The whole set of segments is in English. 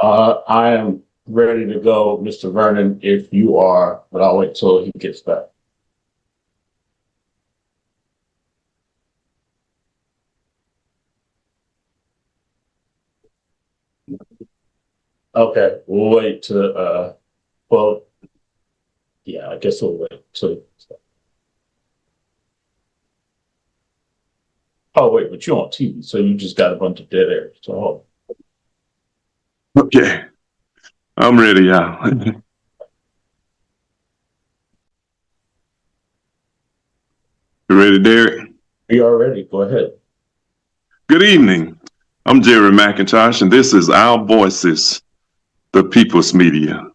I am ready to go, Mr. Vernon, if you are, but I'll wait till he gets back. Okay, we'll wait to, well, yeah, I guess we'll wait till. Oh, wait, but you're on TV, so you just got a bunch of dead air. So, Okay, I'm ready, y'all. You ready, Derek? we are ready. Go ahead. Good evening. I'm Jerry McIntosh, and this is Our Voices, the People's Media.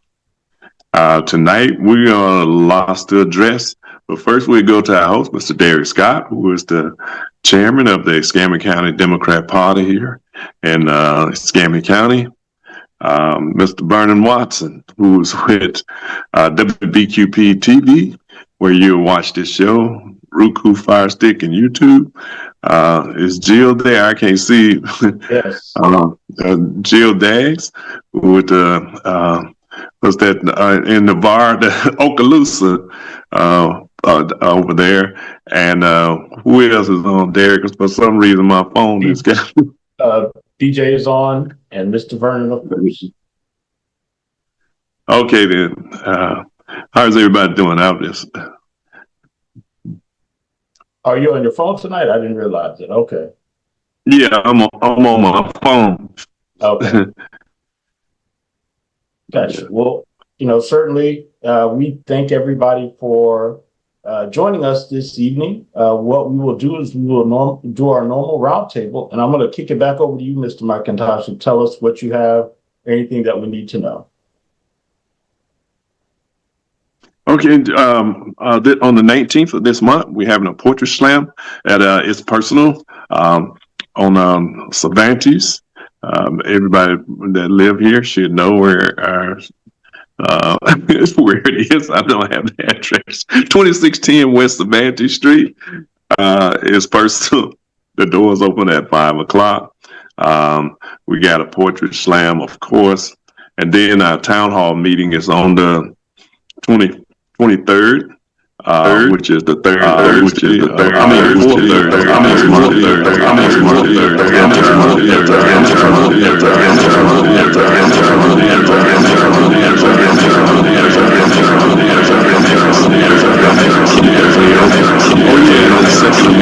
Tonight, we're going to lost the address, but first we go to our host, Mr. Derek Scott, who is the chairman of the Escambia County Democrat Party here in Escambia County. Mr. Vernon Watson, who is with WBQP TV, where you'll watch this show, Roku, Fire Stick, and YouTube. Is Jill there? I can't see. Yes. Jill Daggs with what's that in the bar, the Okaloosa over there, and who else is on? Derek? For some reason, my phone is got. DJ is on, and Mr. Vernon, of course. Okay, then. How's everybody doing out this? Are you on your phone tonight? I didn't realize it. Okay. Yeah, I'm on my phone. Okay. Gotcha. Well, certainly we thank everybody for joining us this evening. What we will do is we will do our normal roundtable, and I'm going to kick it back over to you, Mr. McIntosh, and tell us what you have, anything that we need to know. Okay, on the 19th of this month, we're having a poetry slam at It's Personal on Cervantes. Everybody that live here should know where where it is. I don't have the address. 2610 West Cervantes Street. It's Personal. The doors open at 5:00. We got a poetry slam, of course, and then our town hall meeting is on the 23rd, which is the third Thursday. I mean, fourth Thursday. I mean, fourth Thursday. I mean, fourth Oh yeah, the second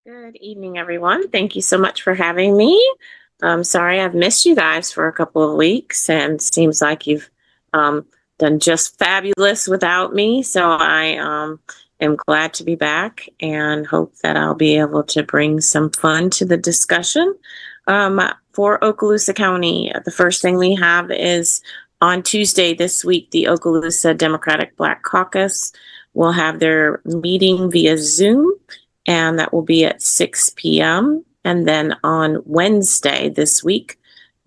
Good evening, everyone. Thank you so much for having me. I'm sorry I've missed you guys for a couple of weeks, and seems like you've done just fabulous without me. So I am glad to be back and hope that I'll be able to bring some fun to the discussion. For Okaloosa County, the first thing we have is on Tuesday this week, the Okaloosa Democratic Black Caucus will have their meeting via Zoom, and that will be at 6 p.m. And then on Wednesday this week,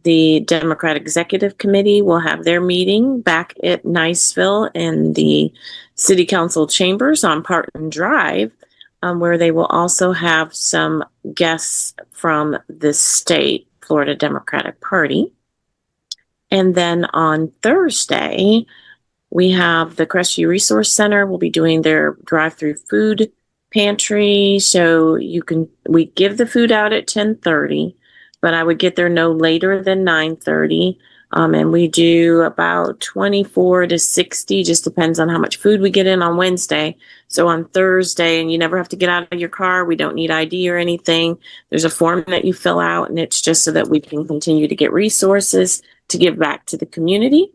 the Democrat Executive Committee will have their meeting back at Niceville in the City Council chambers on Parton Drive, where they will also have some guests from the state Florida Democratic Party. And then on Thursday, we have the Crestview Resource Center will be doing their drive-through food pantry. So we give the food out at 10:30, but I would get there no later than 9:30. And we do about 24 to 60, just depends on how much food we get in on Wednesday. So on Thursday, and you never have to get out of your car. We don't need ID or anything. There's a form that you fill out, and it's just so that we can continue to get resources to give back to the community.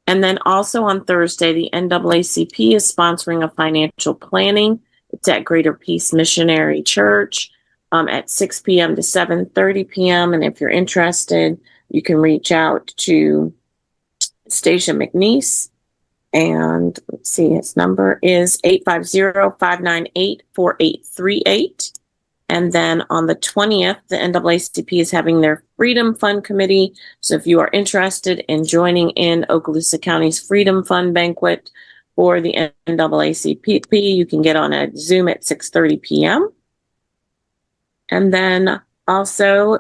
And then also on Thursday, the NAACP is sponsoring a financial planning. It's at Greater Peace Missionary Church at 6 p.m. to 7:30 p.m. And if you're interested, you can reach out to Stacia McNeese. And let's see, his number is 850-598-4838. And then on the 20th, the NAACP is having their Freedom Fund Committee. So if you are interested in joining in Okaloosa County's Freedom Fund Banquet for the NAACP, you can get on a Zoom at 6:30 p.m. And then also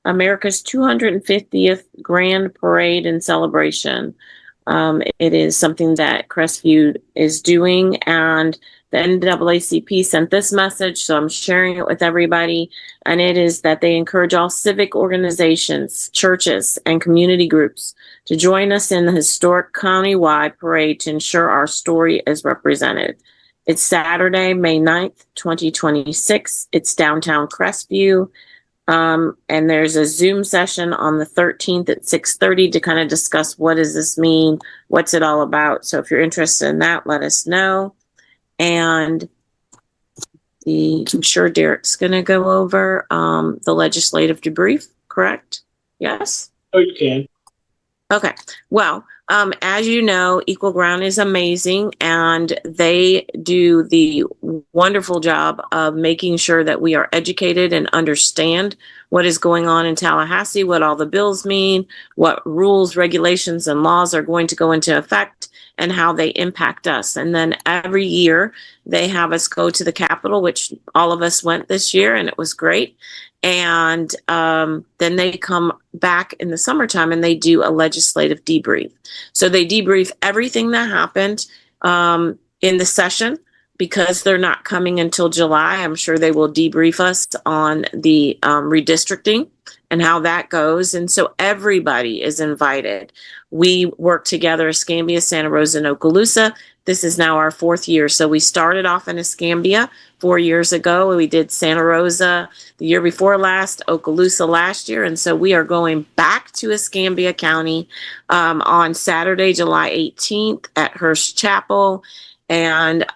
America's 250th Grand Parade and Celebration. It is something that Crestview is doing, and the NAACP sent this message, so I'm sharing it with everybody, and it is that they encourage all civic organizations, churches, and community groups to join us in the historic county-wide parade to ensure our story is represented. It's Saturday, May 9th, 2026. It's downtown Crestview. And there's a Zoom session on the 13th at 6:30 to kind of discuss what does this mean, what's it all about. So if you're interested in that, let us know. And I'm sure Derek's going to go over the legislative debrief, correct? Yes? Oh, you can. Okay. Well, as you know, Equal Ground is amazing, and they do the wonderful job of making sure that we are educated and understand what is going on in Tallahassee, what all the bills mean, what rules, regulations, and laws are going to go into effect, and how they impact us. And then every year they have us go to the Capitol, which all of us went this year, and it was great. And then they come back in the summertime and they do a legislative debrief. So they debrief everything that happened in the session. Because they're not coming until July, I'm sure they will debrief us on the redistricting and how that goes. And so everybody is invited. We work together, Escambia, Santa Rosa, and Okaloosa. This is now our 4th year. So we started off in Escambia 4 years ago. We did Santa Rosa the year before last, Okaloosa last year. And so we are going back to Escambia County on Saturday, July 18th at Hearst Chapel. And I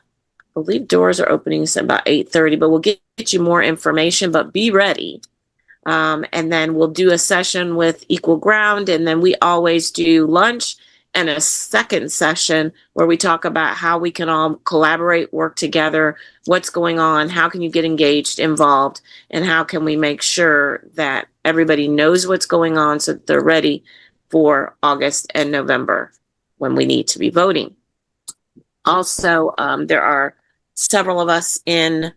believe doors are opening at about 8:30, but we'll get you more information, but be ready. And then we'll do a session with Equal Ground, and then we always do lunch and a second session where we talk about how we can all collaborate, work together, what's going on, how can you get engaged, involved, and how can we make sure that everybody knows what's going on so that they're ready for August and November when we need to be voting. Also, there are several of us in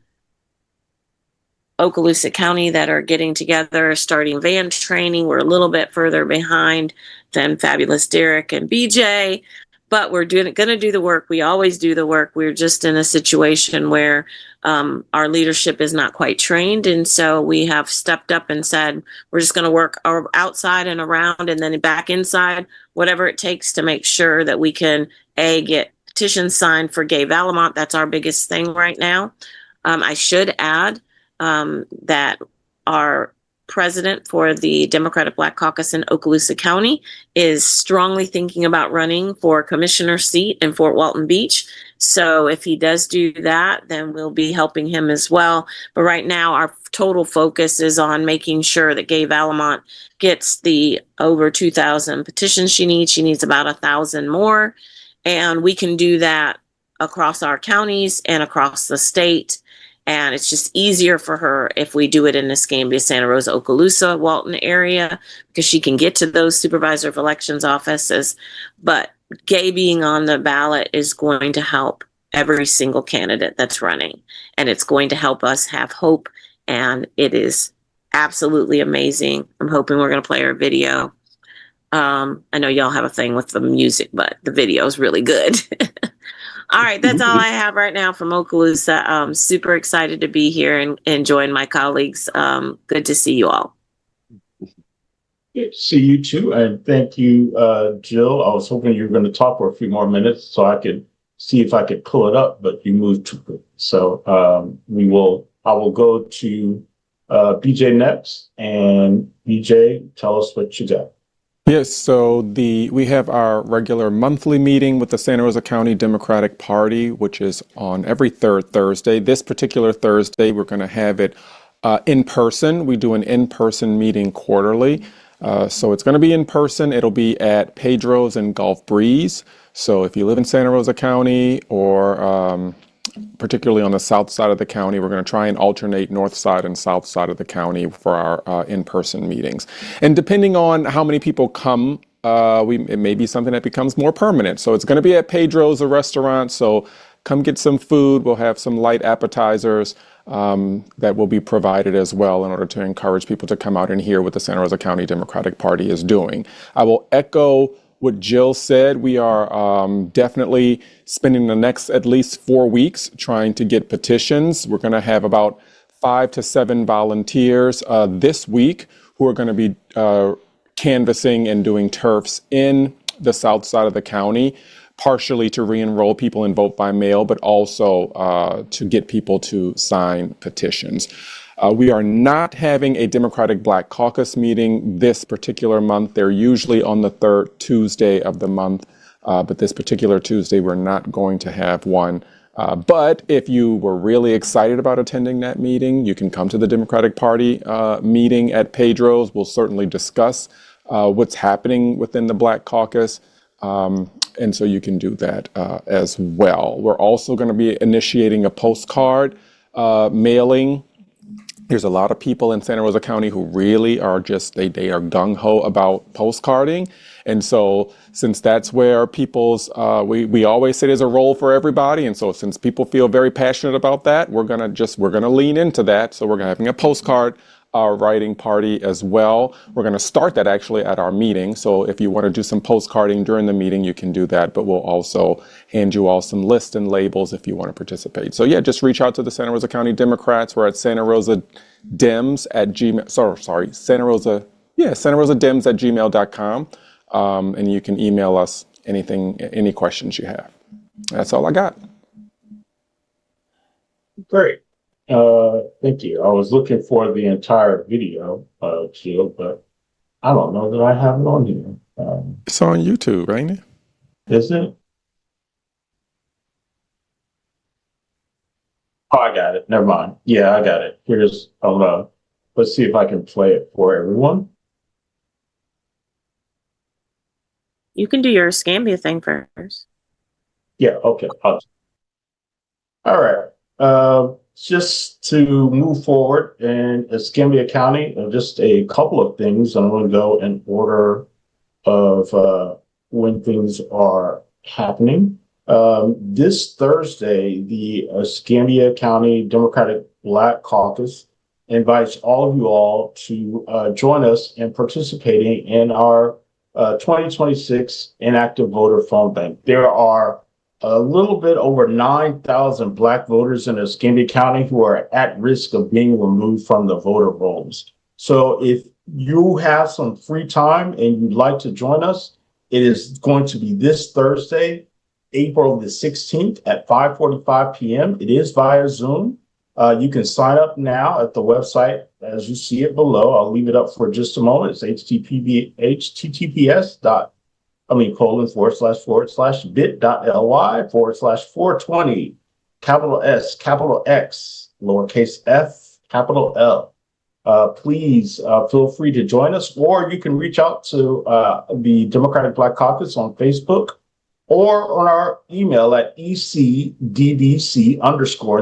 Okaloosa County that are getting together, starting van training. We're a little bit further behind than Fabulous Derek and BJ, but we're going to do the work. We always do the work. We're just in a situation where our leadership is not quite trained. And so we have stepped up and said, we're just going to work outside and around and then back inside, whatever it takes to make sure that we can, get petitions signed for Gay Valamont. That's our biggest thing right now. I should add that our president for the Democratic Black Caucus in Okaloosa County is strongly thinking about running for commissioner seat in Fort Walton Beach. So if he does do that, then we'll be helping him as well. But right now, our total focus is on making sure that Gay Valamont gets the over 2,000 petitions she needs. She needs about 1,000 more. And we can do that across our counties and across the state. And it's just easier for her if we do it in Escambia, Santa Rosa, Okaloosa, Walton area, because she can get to those supervisor of elections offices. But gay being on the ballot is going to help every single candidate that's running. And it's going to help us have hope. And it is absolutely amazing. I'm hoping we're going to play our video. I know y'all have a thing with the music, but the video is really good. All right, that's all I have right now from Okaloosa. I'm super excited to be here and join my colleagues. Good to see you all. Good to see you too, and thank you, Jill. I was hoping you were going to talk for a few more minutes so I could see if I could pull it up, but you moved too quick. So I will go to BJ next, and BJ, tell us what you got. Yes, so we have our regular monthly meeting with the Santa Rosa County Democratic Party, which is on every third Thursday. This particular Thursday, we're going to have it in person. We do an in-person meeting quarterly. So it's going to be in person. It'll be at Pedro's and Gulf Breeze. So if you live in Santa Rosa County or particularly on the south side of the county, we're going to try and alternate north side and south side of the county for our in-person meetings. And depending on how many people come, it may be something that becomes more permanent. So it's going to be at Pedro's, a restaurant. So come get some food. We'll have some light appetizers that will be provided as well in order to encourage people to come out and hear what the Santa Rosa County Democratic Party is doing. I will echo what Jill said. We are definitely spending the next at least 4 weeks trying to get petitions. We're going to have about 5 to 7 volunteers this week who are going to be canvassing and doing turfs in the south side of the county, partially to re-enroll people in vote by mail, but also to get people to sign petitions. We are not having a Democratic Black Caucus meeting this particular month. They're usually on the third Tuesday of the month, but this particular Tuesday, we're not going to have one. But if you were really excited about attending that meeting, you can come to the Democratic Party meeting at Pedro's. We'll certainly discuss what's happening within the Black Caucus. And so you can do that as well. We're also going to be initiating a postcard mailing. There's a lot of people in Santa Rosa County who really are they are gung-ho about postcarding. And so since that's where we always say there's a role for everybody. And so since people feel very passionate about that, we're going to lean into that. So we're having a postcard writing party as well. We're going to start that actually at our meeting. So if you want to do some postcarding during the meeting, you can do that. But we'll also hand you all some lists and labels if you want to participate. So yeah, just reach out to the Santa Rosa County Democrats. We're at Santa Rosa Dems at Gmail. Sorry, Santa Rosa Dems at gmail.com. And you can email us any questions you have. That's all I got. Great. Thank you. I was looking for the entire video, Jill, but I don't know that I have it on here. It's on YouTube, ain't it? Is it? Oh, I got it. Never mind. Yeah, I got it. Let's see if I can play it for everyone. You can do your Escambia thing first. Yeah, okay. All right. Just to move forward in Escambia County, just a couple of things. I'm going to go in order of when things are happening. This Thursday, the Escambia County Democratic Black Caucus invites all of you all to join us in participating in our 2026 Inactive Voter Phone Bank. There are a little bit over 9,000 Black voters in Escambia County who are at risk of being removed from the voter rolls. So if you have some free time and you'd like to join us, it is going to be this Thursday, April the 16th at 5:45 p.m. It is via Zoom. You can sign up now at the website as you see it below. I'll leave it up for just a moment. It's https://bit.ly/420 capital S, capital X, lowercase f, capital L. Please feel free to join us, or you can reach out to the Democratic Black Caucus on Facebook or on our email at ecdbc_,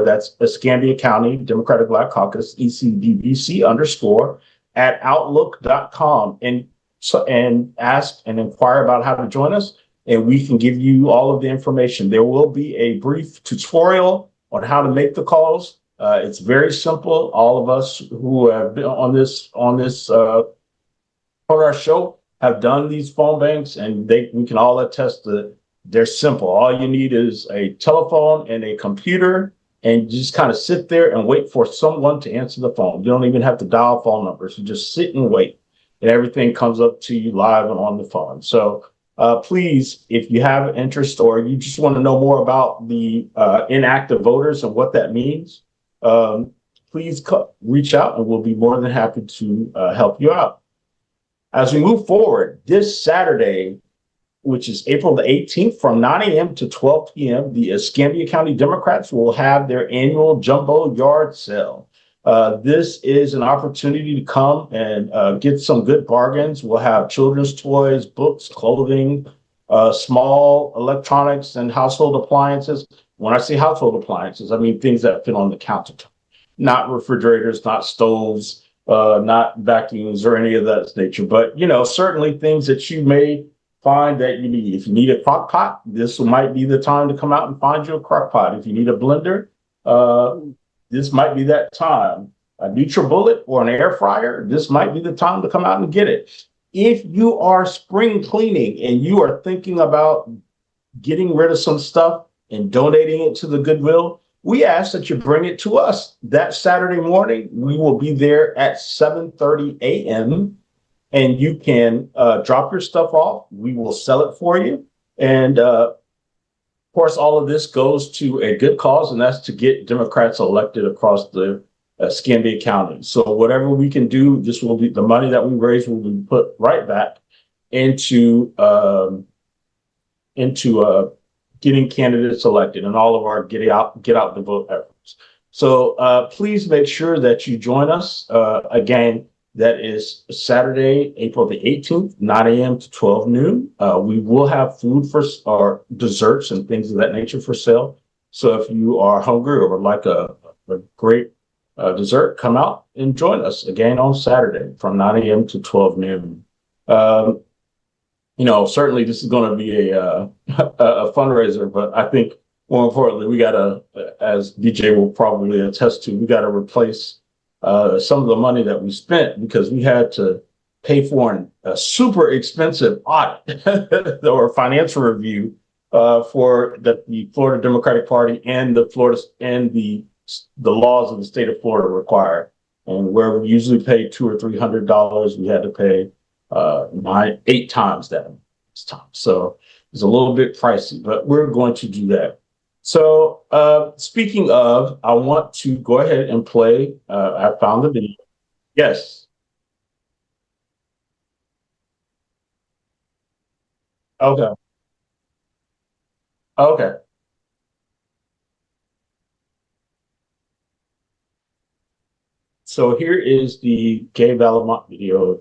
that's Escambia County Democratic Black Caucus, ecdbc_ at outlook.com, and ask and inquire about how to join us, and we can give you all of the information. There will be a brief tutorial on how to make the calls. It's very simple. All of us who have been on our show have done these phone banks, and we can all attest that they're simple. All you need is a telephone and a computer, and you just kind of sit there and wait for someone to answer the phone. You don't even have to dial phone numbers. You just sit and wait, and everything comes up to you live and on the phone. So please, if you have interest or you just want to know more about the inactive voters and what that means, please reach out and we'll be more than happy to help you out. As we move forward, this Saturday, which is April the 18th, from 9 a.m. to 12 p.m., the Escambia County Democrats will have their annual jumbo yard sale. This is an opportunity to come and get some good bargains. We'll have children's toys, books, clothing, small electronics and household appliances. When I say household appliances, I mean things that fit on the countertop, not refrigerators, not stoves, not vacuums or any of that nature, but certainly things that you may find that you need. If you need a crock pot, this might be the time to come out and find you a crock pot. If you need a blender, this might be that time. A NutriBullet or an air fryer, this might be the time to come out and get it. If you are spring cleaning and you are thinking about getting rid of some stuff and donating it to the Goodwill, we ask that you bring it to us that Saturday morning. We will be there at 7:30 a.m. and you can drop your stuff off. We will sell it for you. And of course, all of this goes to a good cause, and that's to get Democrats elected across the Escambia County. So whatever we can do, this will be the money that we raise will be put right back into getting candidates elected and all of our get out the vote efforts. So please make sure that you join us. Again, that is Saturday, April the 18th, 9 a.m. to 12 noon. We will have food or desserts and things of that nature for sale. So if you are hungry or would like a great dessert, come out and join us again on Saturday from 9 a.m. to 12 noon. Certainly this is going to be a fundraiser, but I think more importantly, we got to, as DJ will probably attest to, we got to replace some of the money that we spent because we had to pay for a super expensive audit or financial review for the Florida Democratic Party and the laws of the state of Florida require. And where we usually pay $200 or $300, we had to pay 8 times that this time. So it's a little bit pricey, but we're going to do that. So speaking of, I want to go ahead and play. I found the video. Yes. Okay. Okay. So here is the Gay Valamont video.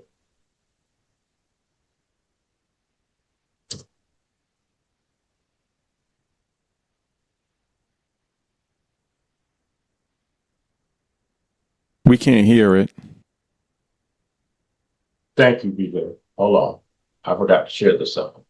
We can't hear it. Thank you, BJ. Hold on. I forgot to share this up.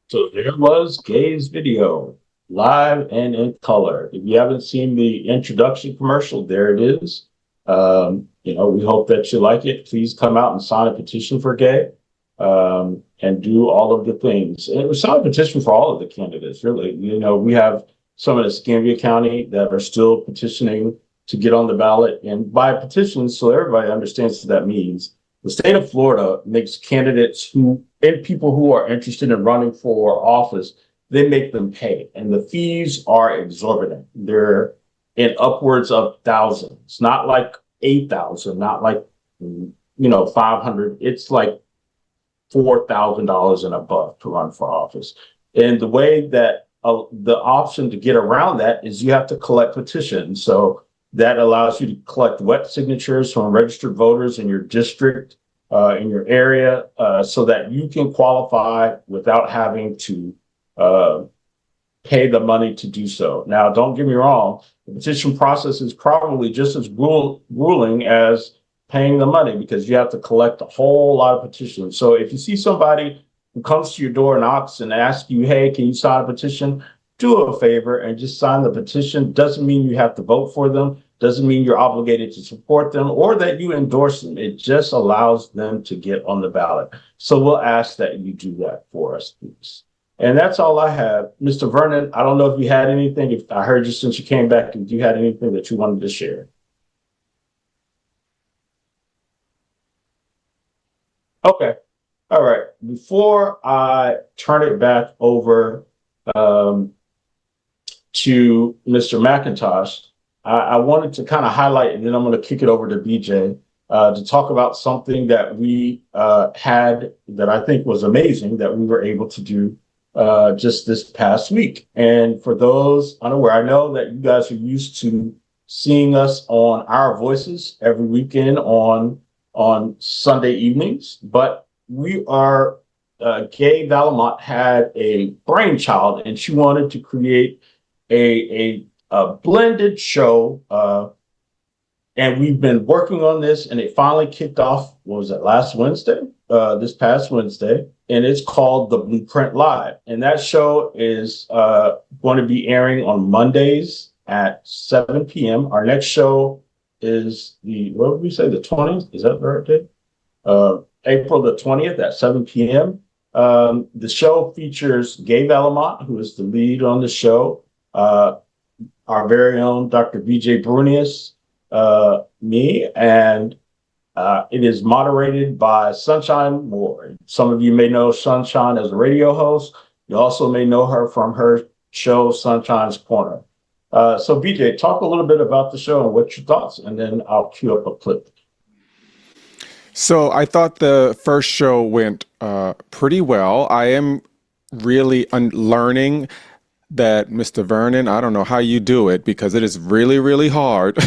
So there was Gay's video, live and in color. If you haven't seen the introduction commercial, there it is. We hope that you like it. Please come out and sign a petition for Gay. and do all of the things. And it was signed a petition for all of the candidates, really. We have some in Escambia County that are still petitioning to get on the ballot. And by petition, so everybody understands what that means, the state of Florida makes candidates and people who are interested in running for office, they make them pay. And the fees are exorbitant. They're in upwards of thousands, not like 8,000, not like 500. It's like $4,000 and above to run for office. And the way that the option to get around that is you have to collect petitions. So that allows you to collect wet signatures from registered voters in your district, in your area, so that you can qualify without having to pay the money to do so. Now, don't get me wrong, the petition process is probably just as grueling as paying the money, because you have to collect a whole lot of petitions. So if you see somebody who comes to your door, knocks, and asks you, hey, can you sign a petition? Do a favor and just sign the petition. Doesn't mean you have to vote for them. Doesn't mean you're obligated to support them or that you endorse them. It just allows them to get on the ballot. So we'll ask that you do that for us, please. And that's all I have. Mr. Vernon, I don't know if you had anything. If I heard you since you came back, if you had anything that you wanted to share. Okay. All right. Before I turn it back over to Mr. McIntosh, I wanted to kind of highlight, and then I'm going to kick it over to BJ to talk about something that we had that I think was amazing that we were able to do just this past week. And for those unaware, I know that you guys are used to seeing us on Our Voices every weekend on Sunday evenings, but we are, Gay Valamont had a brainchild, and she wanted to create a blended show, and we've been working on this, and it finally kicked off, what was it, last Wednesday? This past Wednesday, and it's called The Blueprint Live. And that show is going to be airing on Mondays at 7 p.m. Our next show is what did we say, the 20th? Is that the right date? April the 20th at 7 p.m. The show features Gay Valamont, who is the lead on the show, our very own Dr. BJ Brunius, me, and it is moderated by Sunshine Moore. Some of you may know Sunshine as a radio host. You also may know her from her show, Sunshine's Corner. So BJ, talk a little bit about the show and what's your thoughts, and then I'll cue up a clip. So I thought the first show went pretty well. I am really learning that, Mr. Vernon, I don't know how you do it, because it is really, really hard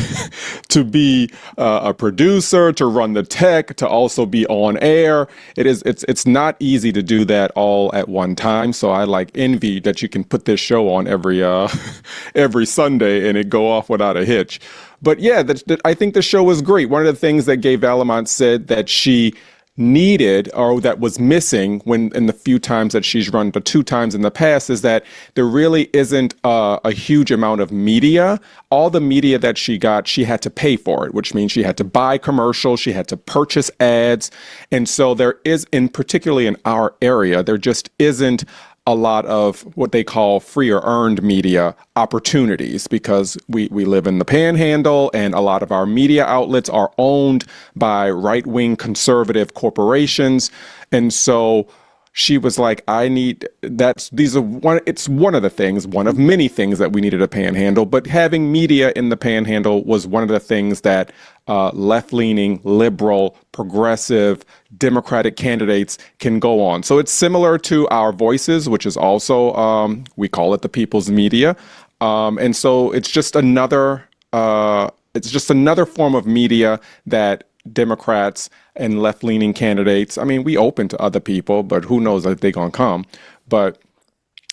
to be a producer, to run the tech, to also be on air. It's not easy to do that all at one time. So I envy that you can put this show on every Sunday and it go off without a hitch. But yeah, I think the show was great. One of the things that Gay Valamont said that she needed, or that was missing in the few times that she's run, the 2 times in the past, is that there really isn't a huge amount of media. All the media that she got, she had to pay for it, which means she had to buy commercials, she had to purchase ads. And so there is, particularly in our area, there just isn't a lot of what they call free or earned media opportunities, because we live in the Panhandle, and a lot of our media outlets are owned by right-wing conservative corporations. And so she was like, it's one of the things, one of many things that we needed a Panhandle, but having media in the Panhandle was one of the things that left-leaning, liberal, progressive, Democratic candidates can go on. So it's similar to Our Voices, which is also, we call it the people's media. And so it's just another form of media that Democrats and left-leaning candidates, I mean, we open to other people, but who knows if they're going to come. But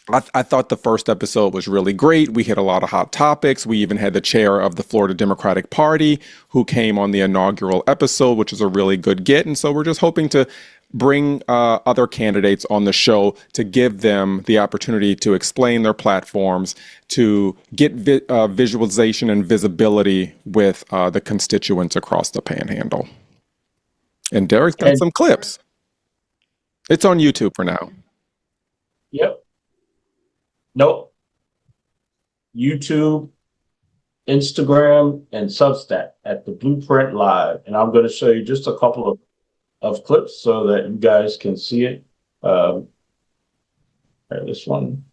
I thought the first episode was really great. We hit a lot of hot topics. We even had the chair of the Florida Democratic Party who came on the inaugural episode, which is a really good get. And so we're just hoping to bring other candidates on the show to give them the opportunity to explain their platforms, to get visualization and visibility with the constituents across the Panhandle. And Derek's got some clips. It's on YouTube for now. Yep. Nope. YouTube, Instagram, and Substack at the Blueprint Live. And I'm going to show you just a couple of clips so that you guys can see it. This one.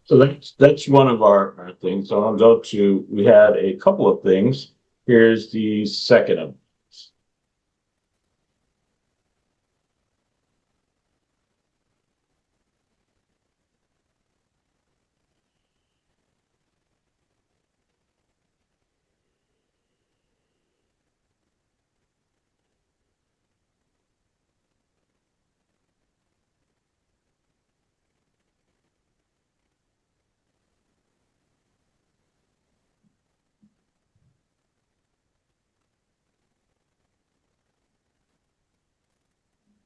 So that's one of our things. So I'll go to, we had a couple of things. Here's the second of.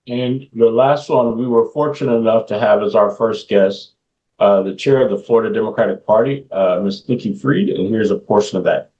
And the last one we were fortunate enough to have as our first guest, the chair of the Florida Democratic Party, Ms. Nikki Fried, and here's a portion of that.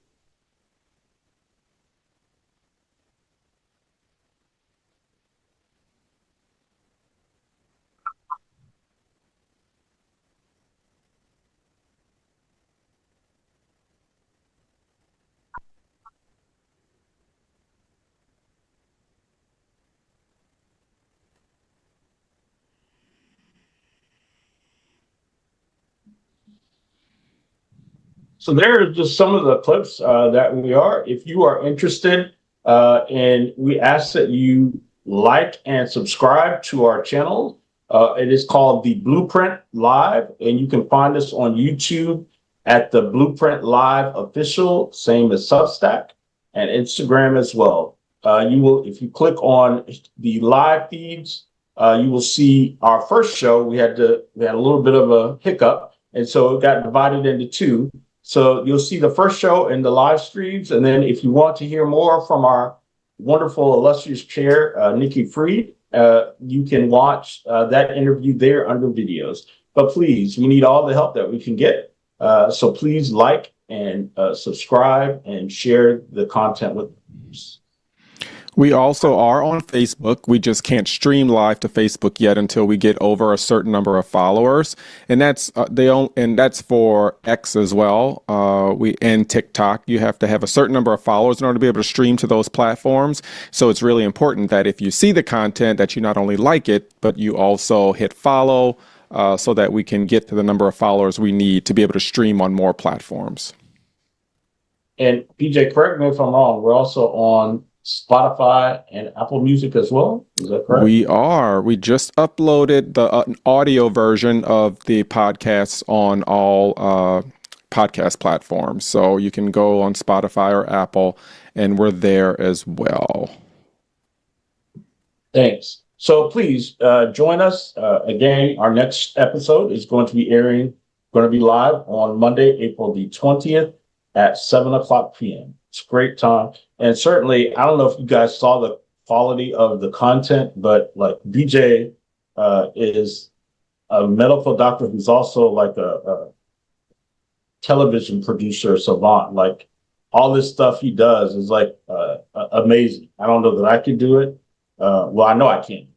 So there are just some of the clips that we are. If you are interested, and we ask that you like and subscribe to our channel. It is called the Blueprint Live, and you can find us on YouTube at the Blueprint Live Official, same as Substack, and Instagram as well. You will, if you click on the live feeds, you will see our first show. We had a little bit of a hiccup, and so it got divided into two. So you'll see the first show in the live streams. And then if you want to hear more from our wonderful, illustrious chair, Nikki Fried, you can watch that interview there under videos. But please, we need all the help that we can get. So please like and subscribe and share the content with us. We also are on Facebook. We just can't stream live to Facebook yet until we get over a certain number of followers, and that's that's for X as well. And TikTok. You have to have a certain number of followers in order to be able to stream to those platforms. So it's really important that if you see the content, that you not only like it, but you also hit follow, so that we can get to the number of followers we need to be able to stream on more platforms. And PJ, correct me if I'm wrong. We're also on Spotify and Apple Music as well. Is that correct? We are. We just uploaded the audio version of the podcasts on all podcast platforms. So you can go on Spotify or Apple, and we're there as well. Thanks. So please join us. Again, our next episode is going to be live on Monday, April the 20th at 7:00 p.m. It's a great time. And certainly, I don't know if you guys saw the quality of the content, but like BJ is a medical doctor who's also like a television producer savant. Like all this stuff he does is like amazing. I don't know that I could do it, Well, I know I can't.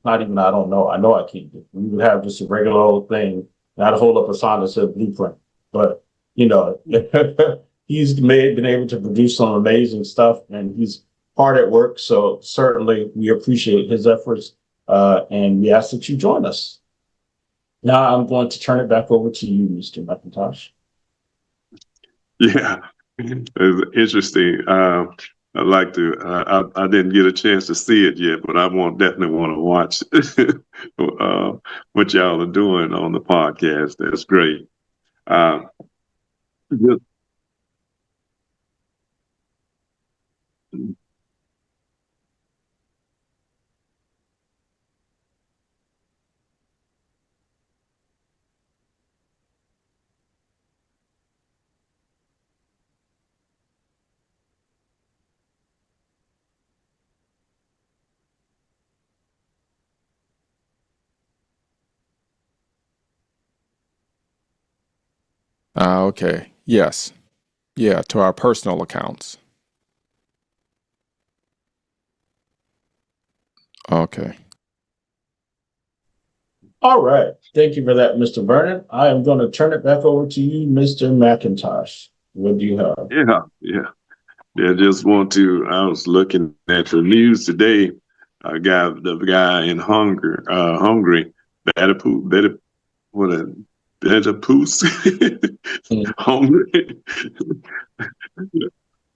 Not even I don't know. I know I can't do. We would have just a regular old thing, and I'd hold up a sign that said blueprint. But you know, he's been able to produce some amazing stuff, and he's hard at work. So certainly we appreciate his efforts, and we ask that you join us. Now I'm going to turn it back over to you, Mr. McIntosh. Yeah, it's interesting. I'd like to. I didn't get a chance to see it yet, but I definitely want to watch what y'all are doing on the podcast. That's great. Uh, just- Okay. Yes. Yeah, to our personal accounts. Okay. All right. Thank you for that, Mr. Vernon. I am going to turn it back over to you, Mr. McIntosh. What do you have? yeah. Just want to. I was looking at the news today. The guy in Hungary, Betapu, what a Betapoos, Hungary.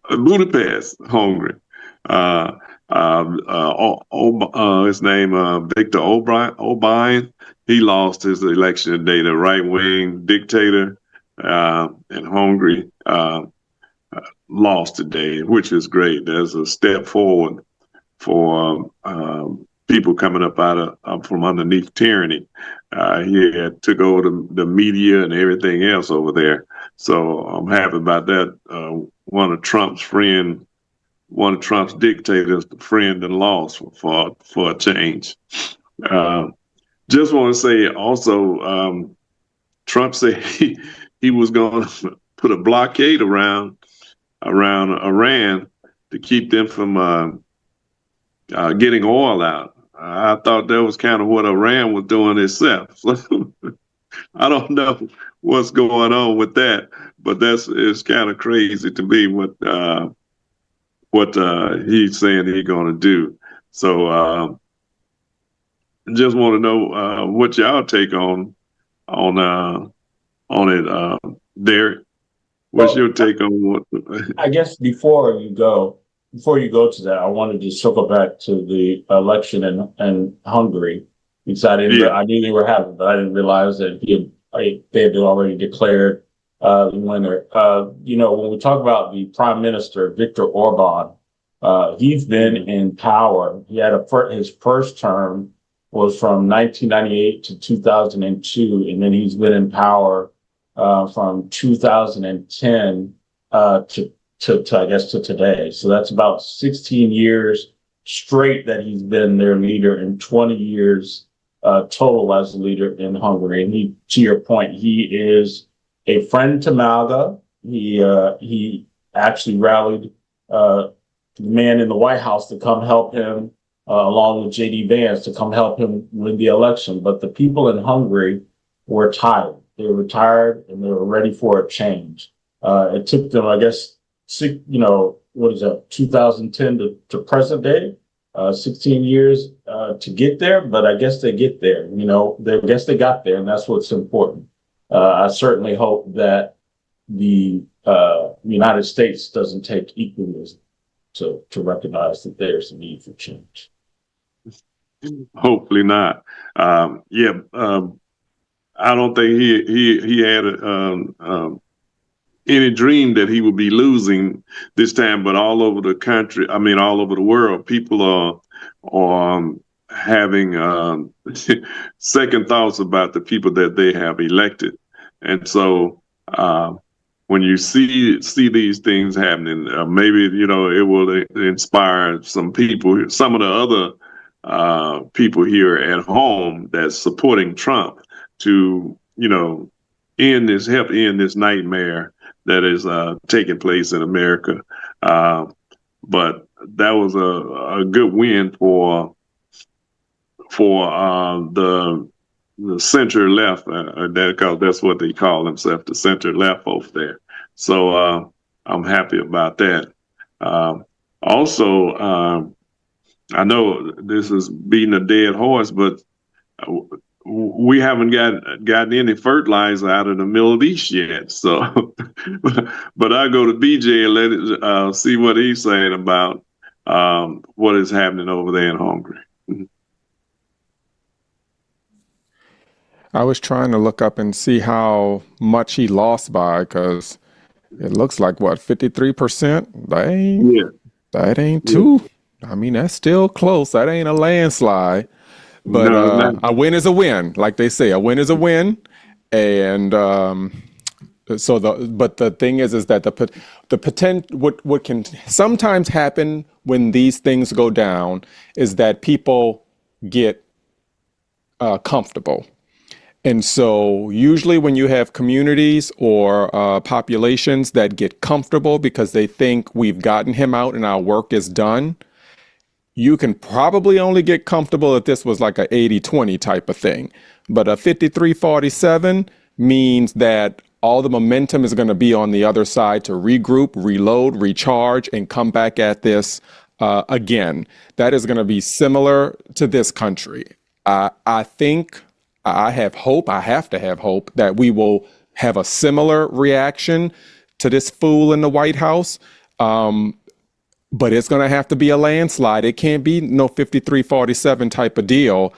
Budapest, Hungary. His name Victor Orbán. He lost his election today. The right wing dictator in Hungary lost today, which is great. There's a step forward for people coming up from underneath tyranny. He had took over the media and everything else over there. So I'm happy about that. One of Trump's dictators, the friend and lost for a change. Just want to say also, Trump said he was going to put a blockade around Iran to keep them from getting oil out. I thought that was kind of what Iran was doing itself. So I don't know what's going on with that, but it's kind of crazy to me what he's saying he's going to do. So just want to know what y'all take on it, Derek. What's Well, your take on what? I guess before you go to that, I wanted to circle back to the election in Hungary because Yeah, I knew they were having, but I didn't realize that they had already declared the winner. When we talk about the Prime Minister Viktor Orban, he's been in power. He had his first term was from 1998 to 2002, and then he's been in power from 2010 to I guess to today. So that's about 16 years straight that he's been their leader, and 20 years total as a leader in Hungary. And to your point, he is a friend to MAGA. He actually rallied the man in the White House to come help him, along with JD Vance, to come help him win the election. But the people in Hungary were tired. They were tired and they were ready for a change. It took them, I guess, 2010 to present day, 16 years to get there. But I guess they get there. I guess they got there, and that's what's important. I certainly hope that the United States doesn't take equalism to recognize that there's a need for change. hopefully not. I don't think he had any dream that he would be losing this time. But all over the country, I mean, all over the world, people are having second thoughts about the people that they have elected, and so when you see these things happening, maybe it will inspire some people, some of the other people here at home that's supporting Trump to help end this nightmare that is taking place in America. But that was a good win for for the center left, because that's what they call themselves, the center left over there. So I'm happy about that. Also, I know this is beating a dead horse, but we haven't gotten any fertilizer out of the Middle East yet. So, but I go to BJ and let it see what he's saying about what is happening over there in Hungary. I was trying to look up and see how much he lost by, because it looks like, what, 53%? That ain't too. I mean, that's still close. That ain't a landslide. But No. a win is a win, like they say. A win is a win. And but the thing is that the potential, what can sometimes happen when these things go down is that people get comfortable. And so usually when you have communities or populations that get comfortable because they think we've gotten him out and our work is done, you can probably only get comfortable if this was like a 80-20 type of thing. But a 53-47 means that all the momentum is going to be on the other side to regroup, reload, recharge, and come back at this again. That is going to be similar to this country. I think I have hope, I have to have hope that we will have a similar reaction to this fool in the White House. But it's going to have to be a landslide. It can't be no 53-47 type of deal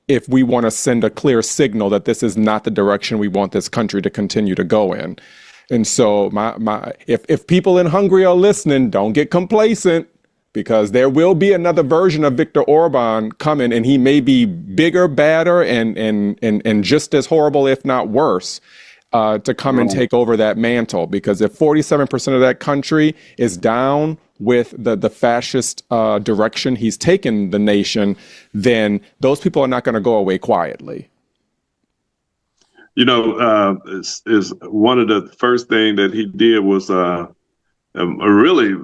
if we want to send a clear signal that this is not the direction we want this country to continue to go in. And so if people in Hungary are listening, don't get complacent, because there will be another version of Viktor Orban coming, and he may be bigger, badder, and just as horrible, if not worse, to come and take over that mantle. Because if 47% of that country is down with the fascist direction he's taken the nation, then those people are not going to go away quietly. You know, is one of the first thing that he did was really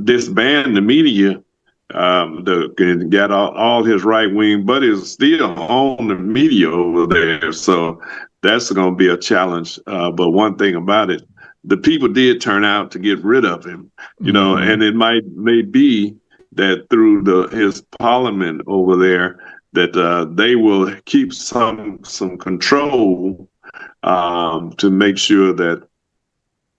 disband the media. Got all his right wing buddies still on the media over there. So that's going to be a challenge. But one thing about it, the people did turn out to get rid of him, you know, and it may be that through his parliament over there that they will keep some control to make sure that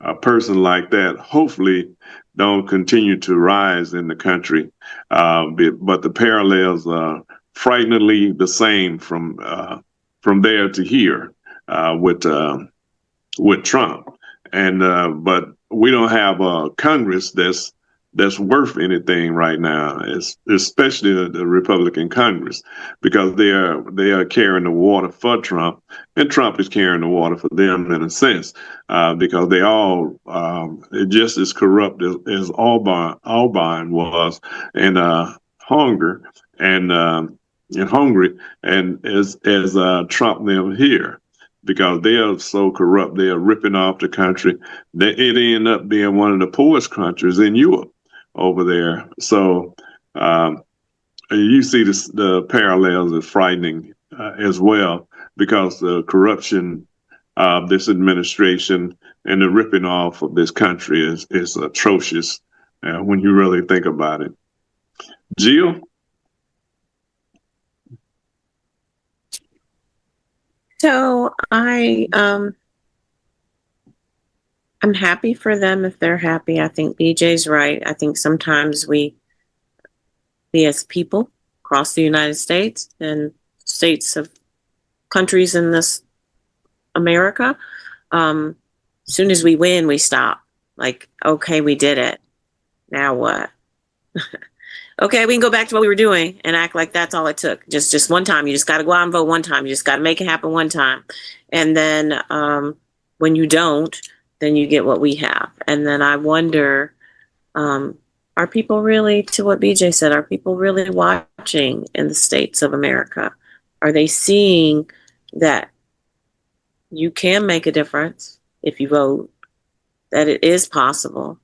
a person like that hopefully don't continue to rise in the country. But the parallels are frighteningly the same from there to here with Trump. And but we don't have a Congress that's worth anything right now, especially the Republican Congress, because they are carrying the water for Trump, and Trump is carrying the water for them in a sense, because they all just as corrupt as Alban was in Hungary and as Trump them here. Because they are so corrupt, they are ripping off the country. It ended up being one of the poorest countries in Europe over there. So you see the parallels are frightening as well, because the corruption of this administration and the ripping off of this country is atrocious when you really think about it. Jill? So I'm happy for them if they're happy. I think BJ's right. I think sometimes we as people across the United States and states of countries in this America, as soon as we win, we stop. Like, okay, we did it. Now what? Okay, we can go back to what we were doing and act like that's all it took. Just one time. You just got to go out and vote one time. You just got to make it happen one time. And then when you don't, then you get what we have. And then I wonder, are people really, to what BJ said, are people really watching in the states of America? Are they seeing that you can make a difference if you vote, that it is possible,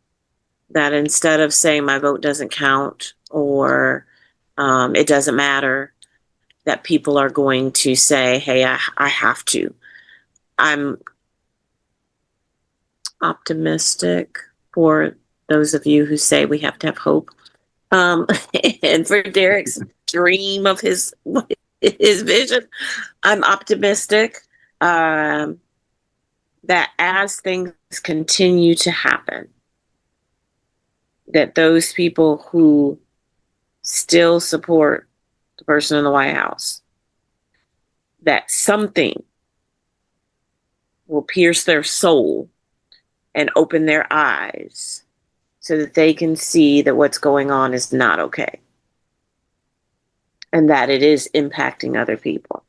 that instead of saying my vote doesn't count, or It doesn't matter that people are going to say, hey, I have to. I'm optimistic for those of you who say we have to have hope. And for Derek's dream of his vision, I'm optimistic that as things continue to happen, that those people who still support the person in the White House, that something will pierce their soul and open their eyes so that they can see that what's going on is not okay and that it is impacting other people.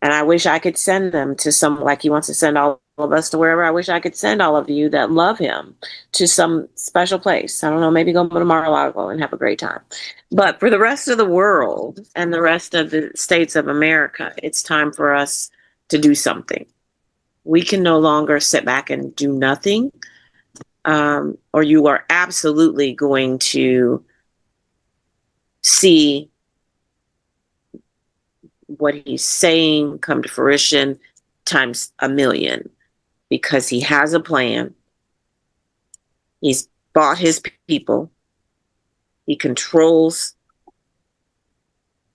And I wish I could send them to some, like he wants to send all of us to wherever. I wish I could send all of you that love him to some special place. I don't know, maybe go to Mar-a-Lago and have a great time. But for the rest of the world and the rest of the states of America, it's time for us to do something. We can no longer sit back and do nothing, or you are absolutely going to see what he's saying come to fruition times a million, because he has a plan. He's bought his people. He controls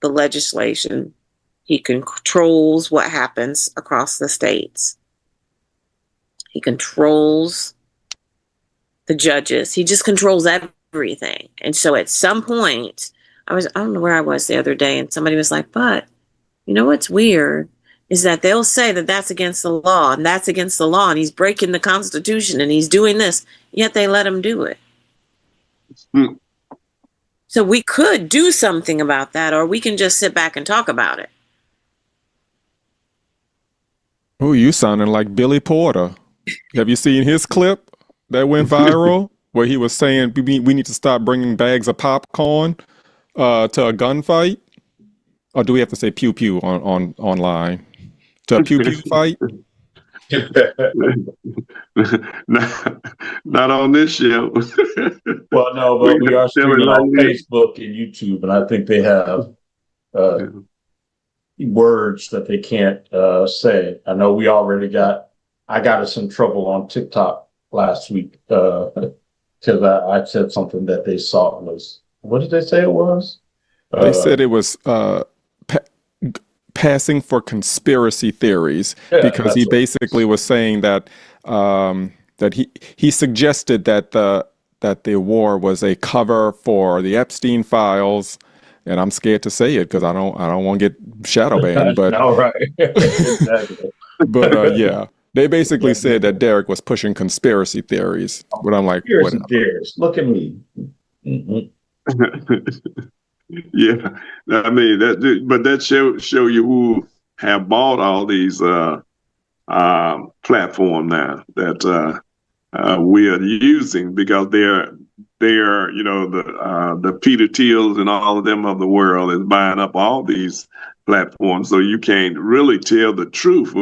the legislation. He controls what happens across the states. He controls the judges. He just controls everything. And so at some point, I don't know where I was the other day, and somebody was like, but you know what's weird is that they'll say that that's against the law and that's against the law and he's breaking the Constitution and he's doing this, yet they let him do it. So we could do something about that, or we can just sit back and talk about it. Oh, you sounding like Billy Porter. Have you seen his clip that went viral where he was saying we need to stop bringing bags of popcorn to a gunfight? Or do we have to say pew pew on online? To a pew pew fight? Not on this show. Well, no, but we are streaming on Facebook and YouTube, and I think they have words that they can't say. I know I got us in trouble on TikTok last week because I said something that they saw was, what did they say it was? They said it was passing for conspiracy theories, because he basically was saying that that he suggested that the war was a cover for the Epstein files, and I'm scared to say it because I don't want to get shadow banned. But all right, exactly. But yeah, they basically said that Derek was pushing conspiracy theories. But I'm like, conspiracy theories. Look at me. Yeah, I mean but that show you who have bought all these platform now that we are using, because they're the Peter Thiels and all of them of the world is buying up all these platforms, so you can't really tell the truth.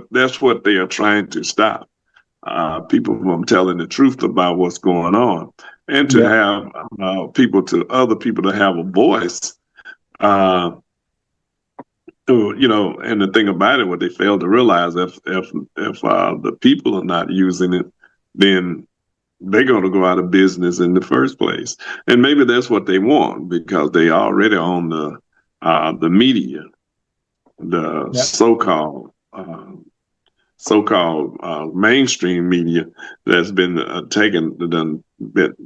That's what they are trying to stop people from telling the truth about what's going on. And to have other people to have a voice, and the thing about it, what they fail to realize, if the people are not using it, then they're going to go out of business in the first place. And maybe that's what they want, because they already own the media, the so-called mainstream media that's been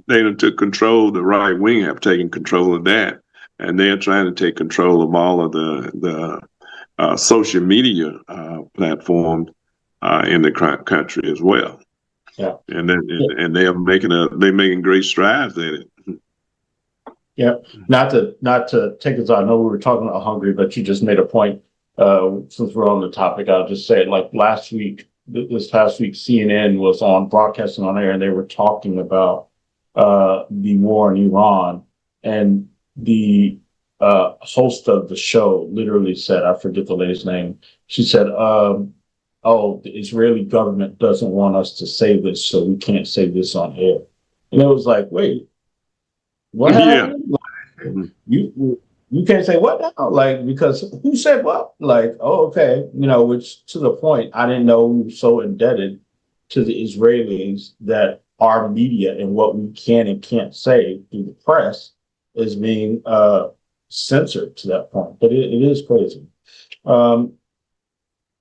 they took control. The right wing have taken control of that, and they're trying to take control of all of the social media platforms in the country as well. Yeah, and they're making great strides at it. Yeah, not to take us out. I know we were talking about Hungary, but you just made a point. Since we're on the topic, I'll just say it. Like this past week, CNN was broadcasting on air, and they were talking about the war in Iran, and the host of the show literally said, I forget the lady's name. She said, "Oh, the Israeli government doesn't want us to say this, so we can't say this on air." And it was like, wait, what happened? You you can't say what now, like, because who said what? Like, oh, okay, which to the point, I didn't know we were so indebted to the Israelis that our media and what we can and can't say through the press is being censored to that point. But it is crazy.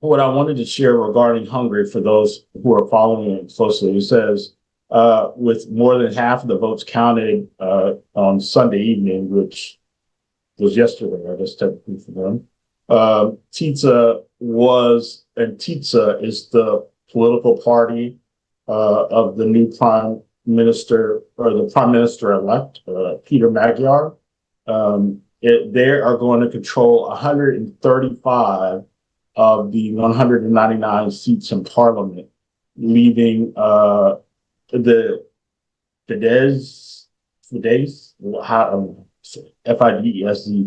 What I wanted to share regarding Hungary for those who are following it closely, it says, with more than half of the votes counted on Sunday evening, which was yesterday, I guess technically for them, TISA is the political party of the new prime minister, or the prime minister elect, Peter Magyar. They are going to control 135 of the 199 seats in parliament, leaving the Fidesz, FIDES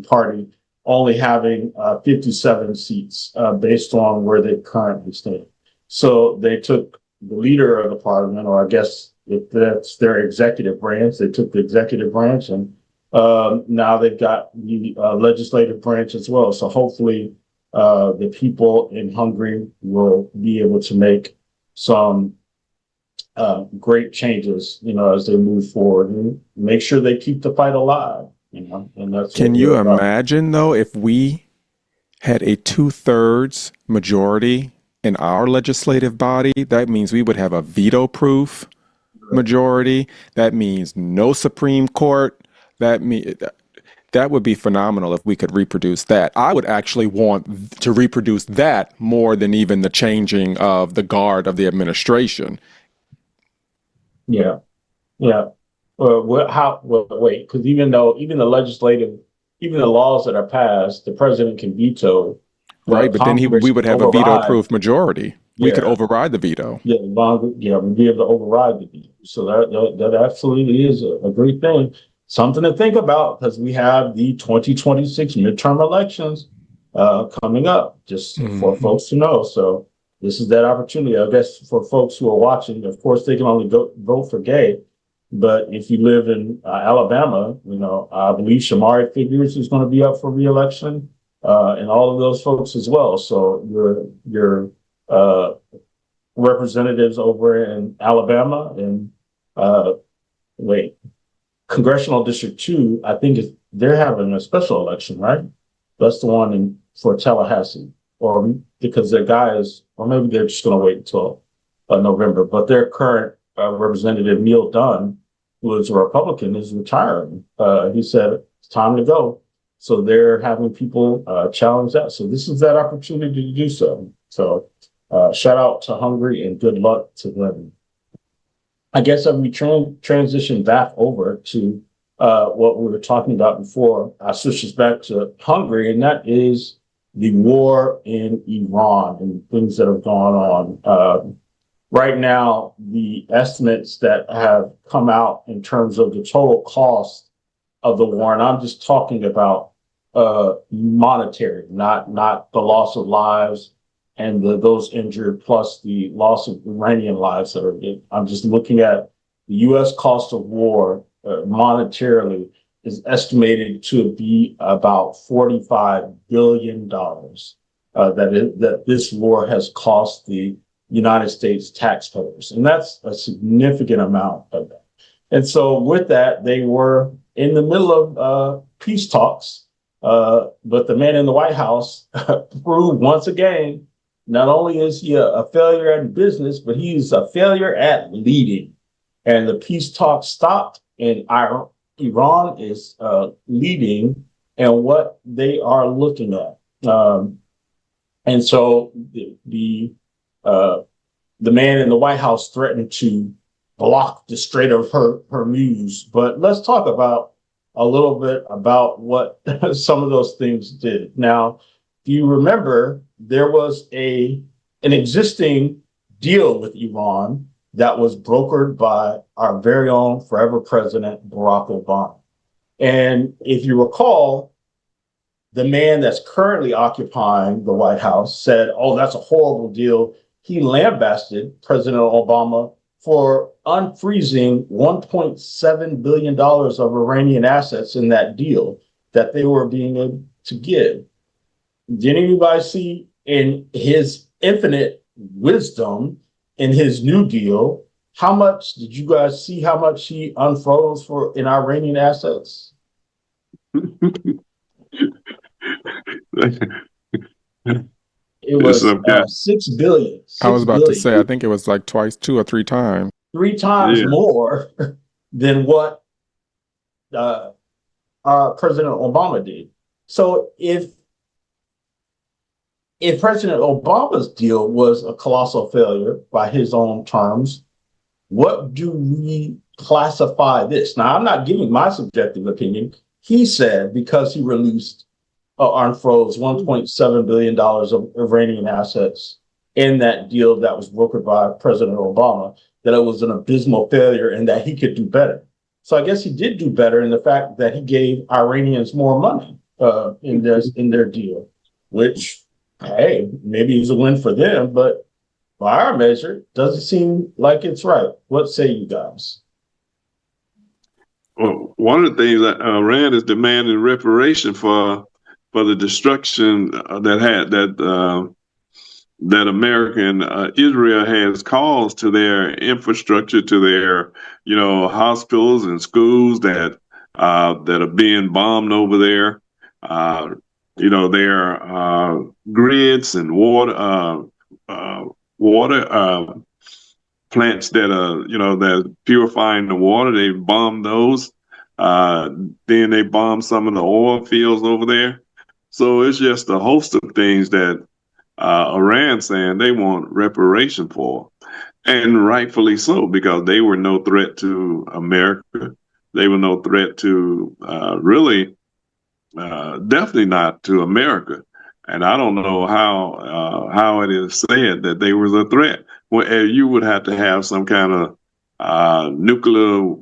party only having 57 seats based on where they currently stand. So they took the leader of the parliament, or I guess if that's their executive branch, they took the executive branch, and now they've got the legislative branch as well. So hopefully the people in Hungary will be able to make some great changes, as they move forward, and make sure they keep the fight alive, and that's. Can you imagine, though, if we had a 2/3 majority in our legislative body? That means we would have a veto-proof majority. That means no Supreme Court. That would be phenomenal if we could reproduce that. I would actually want to reproduce that more than even the changing of the guard of the administration. Yeah. Wait, because even the laws that are passed, the president can veto. Right, but then we would have a veto-proof majority. We could override the veto. Yeah, we'd be able to override the veto. So that absolutely is a great thing. Something to think about, because we have the 2026 midterm elections coming up, just for folks to know. So this is that opportunity, I guess, for folks who are watching. Of course, they can only vote for gay. But if you live in Alabama, I believe Shamari Figures is going to be up for re-election, and all of those folks as well. So your representatives over in Alabama and Congressional District 2, I think they're having a special election, right? That's the one for Tallahassee, or because their guy is, or maybe they're just going to wait until November. But their current representative, Neil Dunn, who is a Republican, is retiring. He said it's time to go. So they're having people challenge that. So this is that opportunity to do so. So shout out to Hungary and good luck to them. I guess as we transition back over to what we were talking about before, I switch us back to Hungary, and that is the war in Iran and things that have gone on. Right now, the estimates that have come out in terms of the total cost of the war, and I'm just talking about monetary, not the loss of lives and those injured, plus the loss of Iranian lives that are. I'm just looking at the U.S. cost of war monetarily is estimated to be about $45 billion. That this war has cost the United States taxpayers, and that's a significant amount of that. And so, with that, they were in the middle of peace talks, but the man in the White House proved once again. Not only is he a failure at business, but he's a failure at leading. And the peace talks stopped, and Iran is leading and what they are looking at. And so the man in the White House threatened to block the Strait of Hormuz. But let's talk about a little bit about what some of those things did. Now, if you remember, there was an existing deal with Iran that was brokered by our very own forever president, Barack Obama. And if you recall, the man that's currently occupying the White House said, oh, that's a horrible deal. He lambasted President Obama for unfreezing $1.7 billion of Iranian assets in that deal. that they were being able to give. Did anybody see in his infinite wisdom in his New Deal, how much did you guys see how much he unfroze for in Iranian assets? It It's was some kind. 6 billion, I was 6 about to billion, say, I think it was like twice, 2 or 3 times. 3 times Yeah. more than what uh, President Obama did. So if President Obama's deal was a colossal failure by his own terms, what do we classify this? Now, I'm not giving my subjective opinion. He said because he released unfroze $1.7 billion of Iranian assets in that deal that was brokered by President Obama, that it was an abysmal failure and that he could do better. So I guess he did do better in the fact that he gave Iranians more money in their deal, which, hey, maybe it's a win for them, but by our measure, doesn't seem like it's right. What say you guys? Well, one of the things that Iran is demanding reparation for the destruction that America and Israel has caused to their infrastructure, to their hospitals and schools that are being bombed over there. Their grids and water plants that are that purifying the water. They bombed those. Then they bombed some of the oil fields over there. So it's just a host of things that Iran saying they want reparation for, and rightfully so, because they were no threat to America. They were no threat to definitely not to America. And I don't know how it is said that they was a threat. Well, you would have to have some kind of nuclear,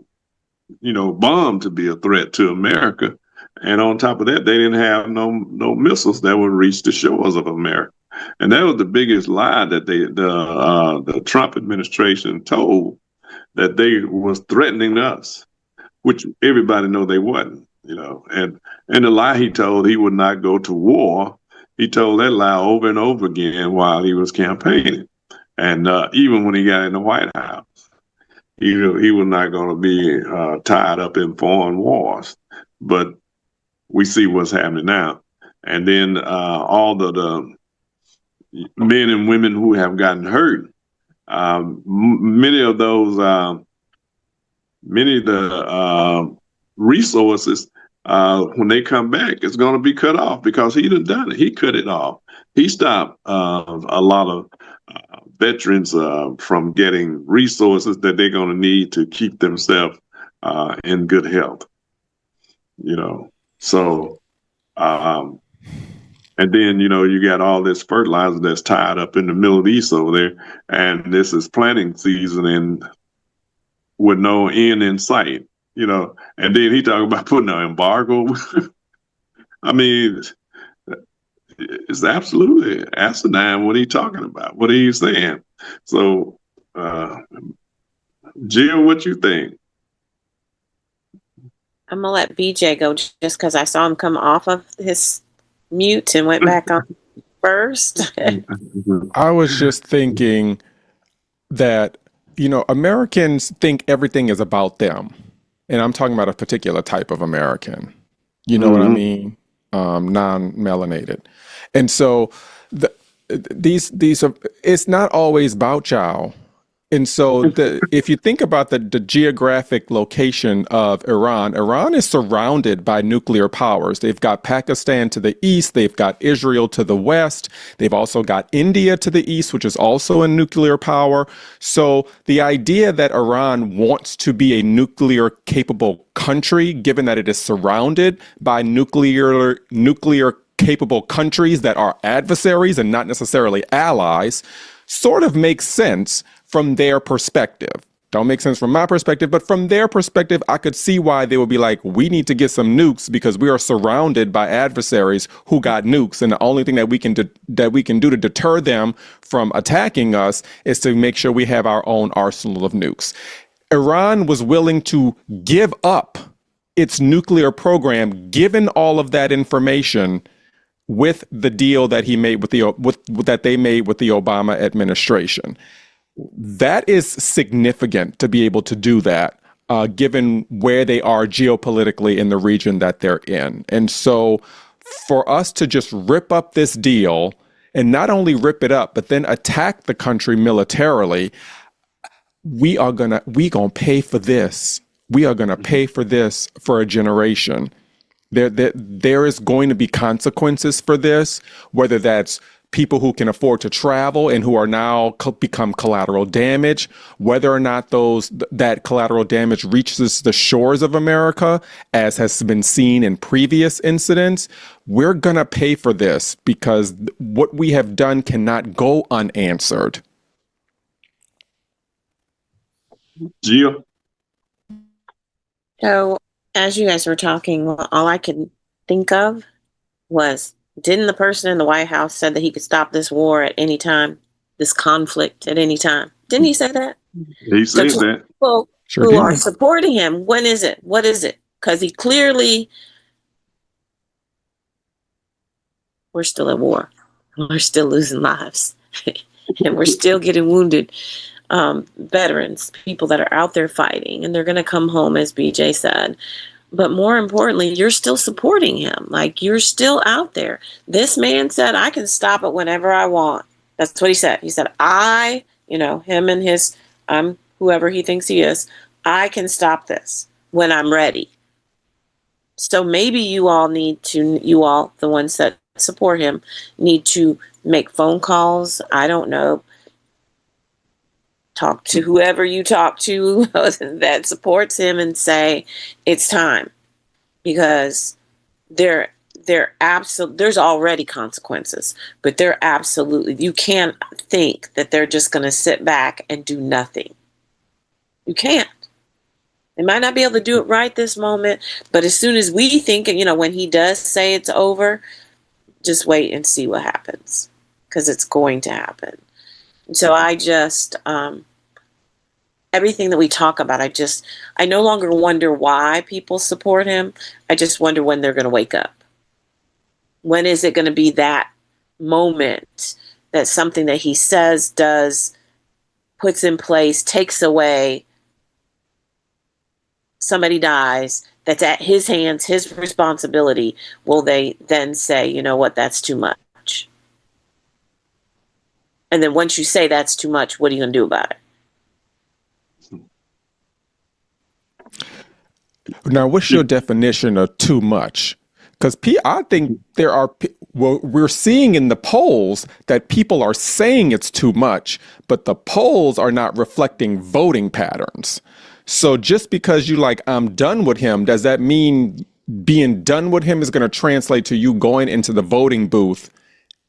bomb to be a threat to America. And on top of that, they didn't have no missiles that would reach the shores of America. And that was the biggest lie that the Trump administration told, that they was threatening us, which everybody know they wasn't. And the lie he told, he would not go to war. He told that lie over and over again while he was campaigning, and even when he got in the White House, he was not going to be tied up in foreign wars. But we see what's happening now, and then all the men and women who have gotten hurt. Many of those, many of the resources, when they come back, it's going to be cut off because he done it. He cut it off. He stopped a lot of veterans from getting resources that they're going to need to keep themselves in good health. So. And then, you got all this fertilizer that's tied up in the Middle East over there. And this is planting season and with no end in sight, And then he talking about putting an embargo. I mean, it's absolutely asinine what he's talking about, what he's saying. So, Jill, what you think? I'm gonna let BJ go just because I saw him come off of his mute and went back on first. I was just thinking that, Americans think everything is about them. And I'm talking about a particular type of American. You know what I mean? Non-melanated. And so these are, it's not always about y'all. And so if you think about the geographic location of Iran, Iran is surrounded by nuclear powers. They've got Pakistan to the east. They've got Israel to the west. They've also got India to the east, which is also a nuclear power. So the idea that Iran wants to be a nuclear capable country, given that it is surrounded by nuclear capable countries that are adversaries and not necessarily allies, sort of makes sense from their perspective. Don't make sense from my perspective, but from their perspective, I could see why they would be like, we need to get some nukes because we are surrounded by adversaries who got nukes. And the only thing that we can do to deter them from attacking us is to make sure we have our own arsenal of nukes. Iran was willing to give up its nuclear program, given all of that information with the deal that he made that they made with the Obama administration. That is significant to be able to do that, given where they are geopolitically in the region that they're in. And so for us to just rip up this deal and not only rip it up, but then attack the country militarily, we gonna pay for this. We are gonna pay for this for a generation. There is going to be consequences for this, whether that's people who can afford to travel and who are now become collateral damage, whether or not that collateral damage reaches the shores of America, as has been seen in previous incidents. We're going to pay for this because what we have done cannot go unanswered. Jill? So, as you guys were talking, all I could think of was, didn't the person in the White House said that he could stop this war at any time, this conflict at any time? Didn't he say that? He said that. People Sure who did. are supporting him, when is it? What is it? Because he clearly, we're still at war. We're still losing lives. And we're still getting wounded. Veterans, people that are out there fighting, and they're going to come home, as BJ said. But more importantly, you're still supporting him. Like, you're still out there. This man said, I can stop it whenever I want. That's what he said. He said, him and his, whoever he thinks he is, I can stop this when I'm ready. So maybe you all, the ones that support him, need to make phone calls. I don't know. Talk to whoever you talk to that supports him and say it's time, because there's already consequences, but they're absolutely, you can't think that they're just going to sit back and do nothing. You can't. They might not be able to do it right this moment, but as soon as we think, when he does say it's over, just wait and see what happens, because it's going to happen. So I just, everything that we talk about, I no longer wonder why people support him. I just wonder when they're going to wake up. When is it going to be that moment that something that he says, does, puts in place, takes away, somebody dies, that's at his hands, his responsibility, will they then say, you know what, that's too much? And then once you say that's too much, what are you going to do about it? Now, what's your definition of too much? Because I think we're seeing in the polls that people are saying it's too much, but the polls are not reflecting voting patterns. So just because I'm done with him, does that mean being done with him is going to translate to you going into the voting booth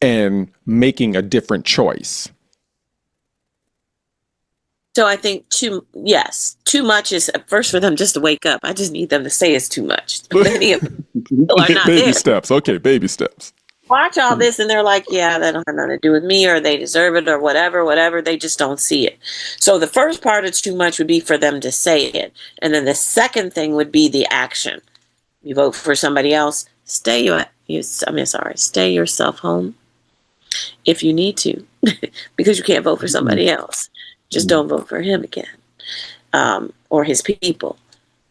and making a different choice? So I think too much is first for them just to wake up. I just need them to say it's too much. Many of them are not baby there. steps. Okay, baby steps. Watch all this and they're like, yeah, that don't have nothing to do with me, or they deserve it, or whatever. They just don't see it. So the first part of too much would be for them to say it. And then the second thing would be the action. You vote for somebody else, stay yourself home if you need to, because you can't vote for somebody else. Just don't vote for him again, or his people.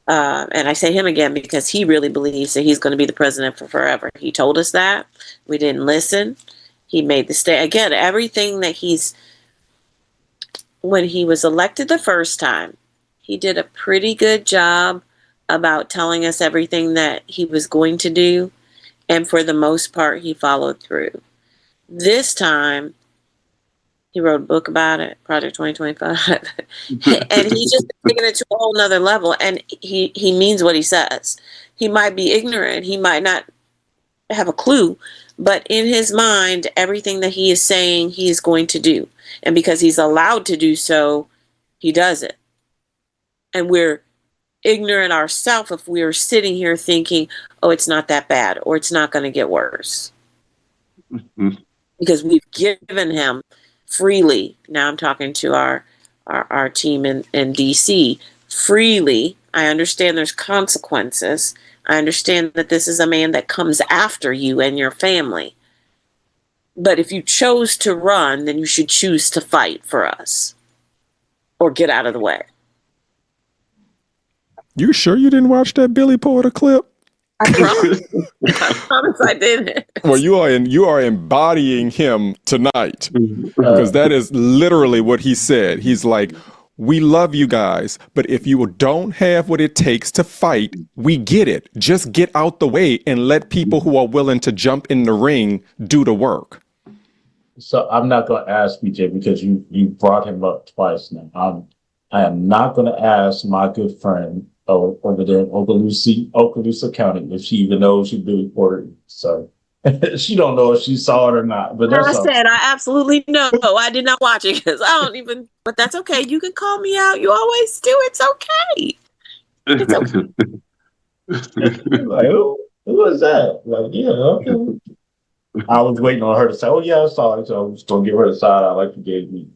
And I say him again because he really believes that he's going to be the president for forever. He told us that. We didn't listen. He made the stay. Again, everything that when he was elected the first time, he did a pretty good job about telling us everything that he was going to do. And for the most part, he followed through. This time, he wrote a book about it, Project 2025. And he's just taking it to a whole nother level. And he means what he says. He might be ignorant. He might not have a clue. But in his mind, everything that he is saying, he is going to do. And because he's allowed to do so, he does it. And we're ignorant ourselves if we are sitting here thinking, oh, it's not that bad, or it's not going to get worse. Mm-hmm. Because we've given him freely. Now I'm talking to our team in DC, freely I understand there's consequences. I understand that this is a man that comes after you and your family. But if you chose to run, then you should choose to fight for us or get out of the way. You sure you didn't watch that Billy Porter clip? I promise. I promise I didn't. Well, you are embodying him tonight, because that is literally what he said. He's like, we love you guys, but if you don't have what it takes to fight, we get it. Just get out the way and let people who are willing to jump in the ring do the work. So I'm not going to ask BJ because you brought him up twice now. I am not going to ask my good friend over there in Okaloosa County if she even knows who Billy Porter is. So she don't know if she saw it or not. But that's I said I absolutely know. I did not watch it because I don't even. But that's okay. You can call me out. You always do. It's okay. It's okay. like, who is that? Like, yeah, okay. I was waiting on her to say, "Oh yeah, I saw it." So I was gonna give her the side eye like you gave me.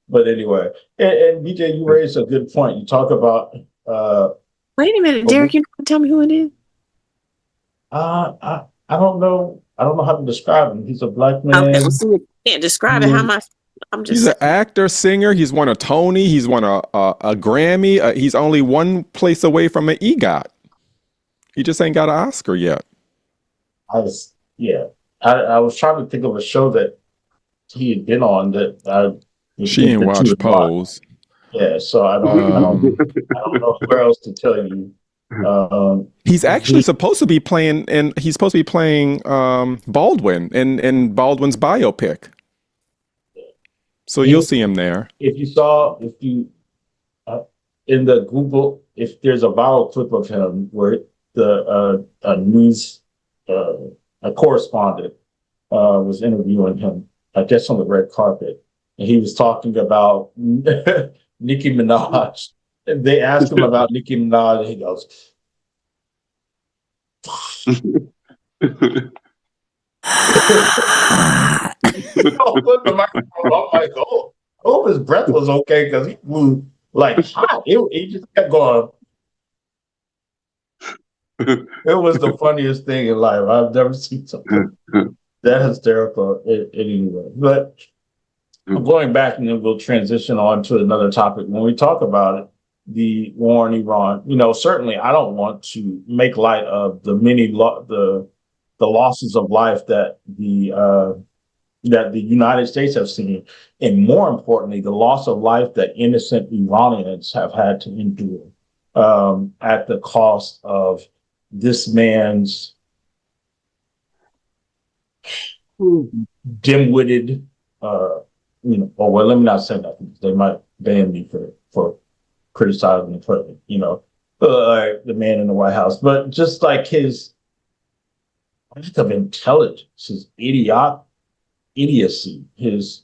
But anyway, and BJ, you raised a good point. You talk about. Wait a minute, Derek. You can tell me who it is. I don't know. I don't know how to describe him. He's a black man. Okay, well, so you can't describe it. How am I? I'm just. He's an actor, singer. He's won a Tony. He's won a Grammy. He's only one place away from an EGOT. He just ain't got an Oscar yet. I was trying to think of a show that he had been on that she ain't watched Pose. Yeah, so I don't know where else to tell you. He's actually supposed to be playing, and he's supposed to be playing Baldwin in Baldwin's biopic. So you'll see him there. If you in the Google, if there's a viral clip of him where a news a correspondent was interviewing him, I guess on the red carpet, and he was talking about Nicki Minaj. And they asked him about Nicki Minaj, and he goes, I'm like, oh, I hope his breath was okay because he flew like hot. He just kept going. It was the funniest thing in life. I've never seen something that hysterical anyway. But going back, and then we'll transition on to another topic. When we talk about it, the war in Iran, certainly I don't want to make light of the many the losses of life that the United States have seen, and more importantly, the loss of life that innocent Iranians have had to endure at the cost of this man's dim-witted, well, let me not say that. They might ban me for criticizing the president, the man in the White House, but just like his lack of intelligence, his idiocy, his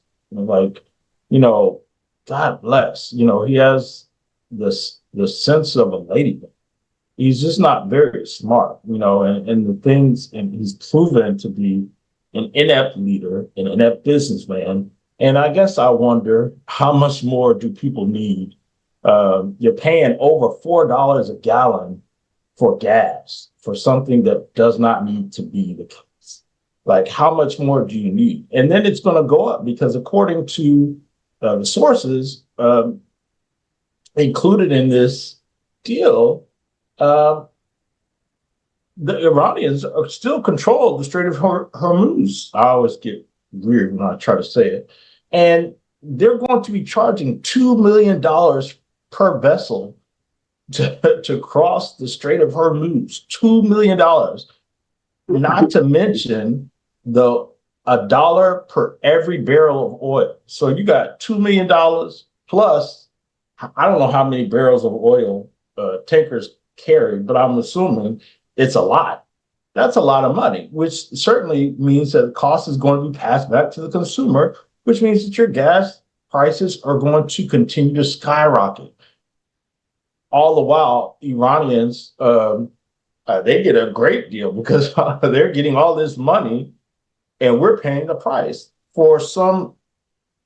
God bless, he has the sense of a ladybug. He's just not very smart, and the things, and he's proven to be an inept leader, an inept businessman. And I guess I wonder how much more do people need? You're paying over $4 a gallon for gas for something that does not need to be the case. Like, how much more do you need? And then it's going to go up because according to the sources included in this deal, the Iranians are still control the Strait of Hormuz. I always get weird when I try to say it. And they're going to be charging $2 million per vessel to cross the Strait of Hormuz. $2 million. Not to mention $1 per every barrel of oil. So you got $2 million plus, I don't know how many barrels of oil tankers carry, but I'm assuming it's a lot. That's a lot of money, which certainly means that the cost is going to be passed back to the consumer, which means that your gas prices are going to continue to skyrocket. All the while, Iranians, they get a great deal because they're getting all this money and we're paying the price for some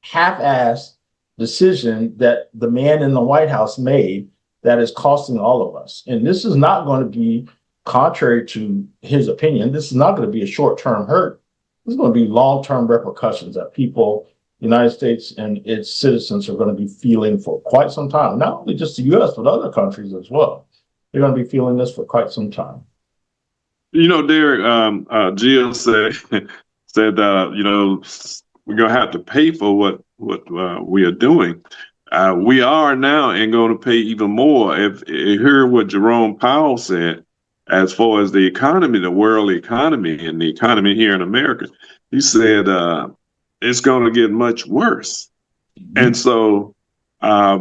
half-assed decision that the man in the White House made that is costing all of us. And this is not going to be, contrary to his opinion, this is not going to be a short-term hurt. This is going to be long-term repercussions that people, the United States and its citizens, are going to be feeling for quite some time. Not only just the U.S., but other countries as well. They're going to be feeling this for quite some time. You know, Derek, Jill said, we're going to have to pay for what we are doing. We are now and going to pay even more. If you hear what Jerome Powell said, as far as the economy, the world economy and the economy here in America, he said it's going to get much worse. Mm-hmm. And so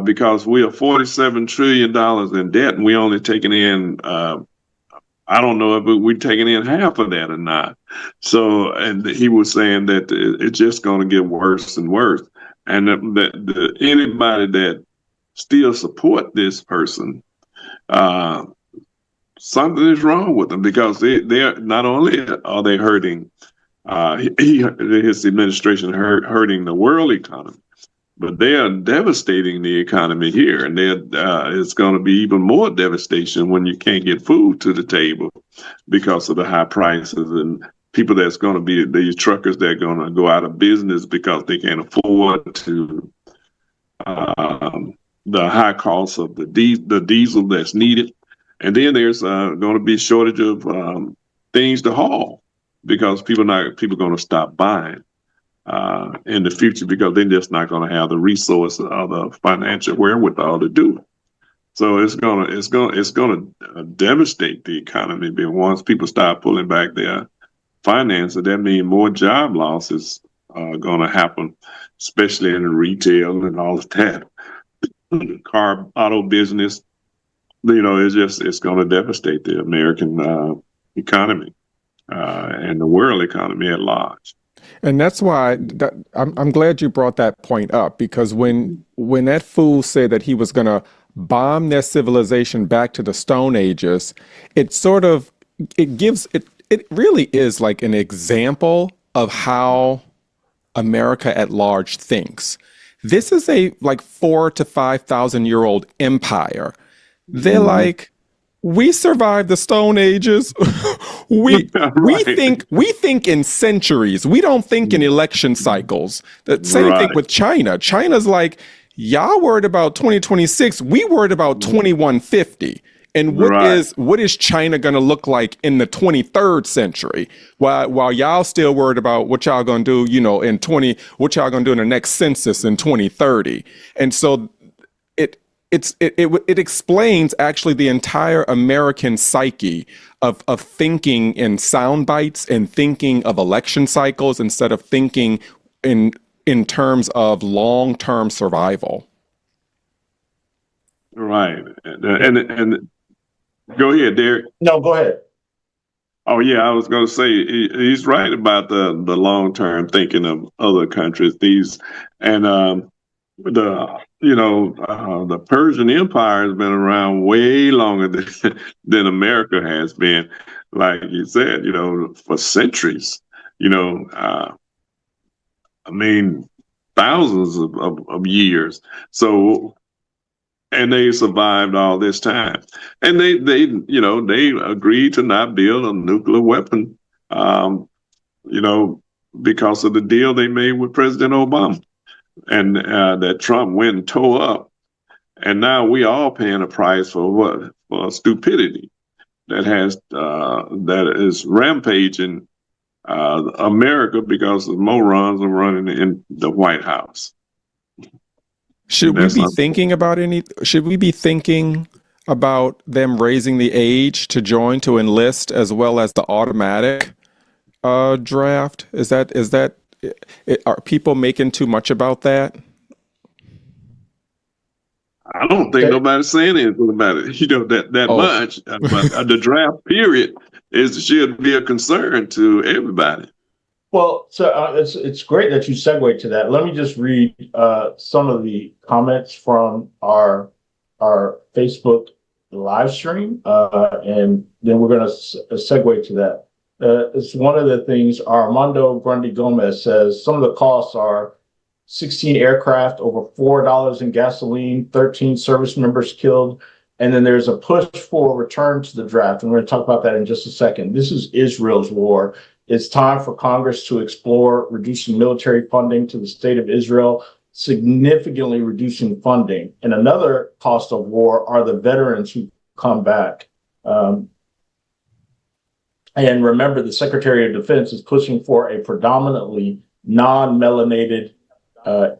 because we are $47 trillion in debt and we only taking in, I don't know if we're taking in half of that or not. So, and he was saying that it's just going to get worse and worse. And that anybody that still support this person, something is wrong with them, because they're not only are they hurting, his administration hurting the world economy, but they are devastating the economy here, and it's going to be even more devastation when you can't get food to the table because of the high prices, and people that's going to be these truckers that are going to go out of business because they can't afford to the high cost of the diesel that's needed. And then there's going to be a shortage of things to haul because people are going to stop buying in the future because they're just not going to have the resources or the financial wherewithal to do it. So it's going to devastate the economy. But once people start pulling back their finances, that means more job losses are going to happen, especially in retail and all of that. Car, auto business. It's going to devastate the American economy and the world economy at large. And that's why I'm glad you brought that point up, because when that fool said that he was going to bomb their civilization back to the Stone Ages, it really is like an example of how America at large thinks. This is a like 4,000 to 5,000 year old empire. They're like, we survived the Stone Ages. we think in centuries. We don't think in election cycles. The same thing with China. China's like, y'all worried about 2026. We worried about 2150. And what is China going to look like in the 23rd century? While y'all still worried about what y'all going to do, what y'all going to do in the next census in 2030. And so it explains actually the entire American psyche of thinking in sound bites and thinking of election cycles instead of thinking in terms of long-term survival. Right. And go ahead, Derek. No, go ahead. Oh yeah, I was going to say he's right about the long-term thinking of other countries. The Persian Empire has been around way longer than America has been, like you said, for centuries, thousands of years. So, and they survived all this time. And they agreed to not build a nuclear weapon, because of the deal they made with President Obama. And that Trump went and tore up, and now we all paying a price for stupidity that is rampaging America because the morons are running in the White House. Should we be thinking about them raising the age to join, to enlist, as well as the automatic draft? Are people making too much about that? I don't think nobody's saying anything about it, that much. But the draft period should be a concern to everybody. Well, so it's great that you segue to that. Let me just read some of the comments from our Facebook live stream, and then we're going to segue to that. It's one of the things. Armando Grundy Gomez says some of the costs are 16 aircraft, over $4 in gasoline, 13 service members killed. And then there's a push for a return to the draft. And we're going to talk about that in just a second. This is Israel's war. It's time for Congress to explore reducing military funding to the state of Israel, significantly reducing funding. And another cost of war are the veterans who come back. And remember, the Secretary of Defense is pushing for a predominantly non-melanated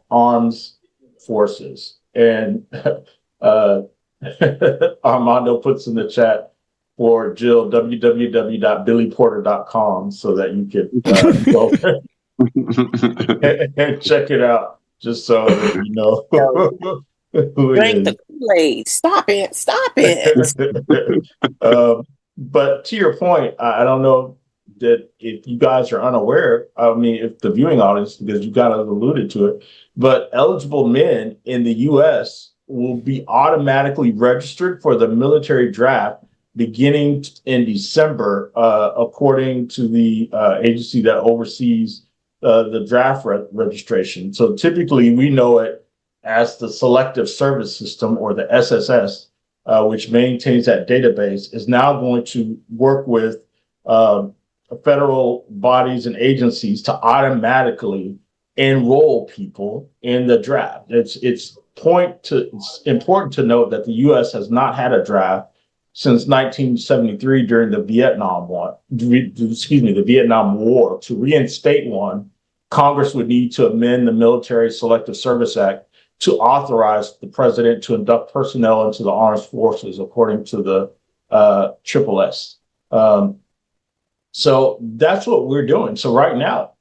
arms forces. And Armando puts in the chat for Jill, www.billyporter.com, so that you can go and check it out, just so that you know. Drink the Kool-Aid. Stop it. Stop it. But to your point, I don't know that if you guys are unaware, I mean, if the viewing audience, because you kind of alluded to it, but eligible men in the U.S. will be automatically registered for the military draft beginning in December, according to the agency that oversees the draft registration. So typically we know it as the Selective Service System, or the SSS, which maintains that database, is now going to work with federal bodies and agencies to automatically enroll people in the draft. It's important to note that the U.S. has not had a draft since 1973 during the Vietnam War. To reinstate one, Congress would need to amend the Military Selective Service Act to authorize the president to induct personnel into the armed forces, according to the SSS. So that's what we're doing. So right now,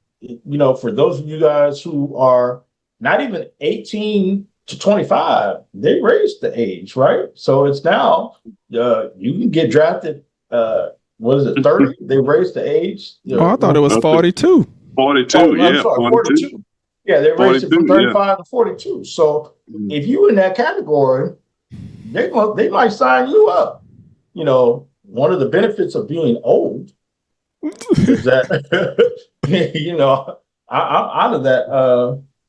for those of you guys who are not even 18 to 25, they raised the age, right? So it's now, you can get drafted, 30? They raised the age. I thought it was 42. 42, I'm sorry, 42. Yeah, they raised it from 35 to 42. So if you in that category, they might sign you up. One of the benefits of being old is that I'm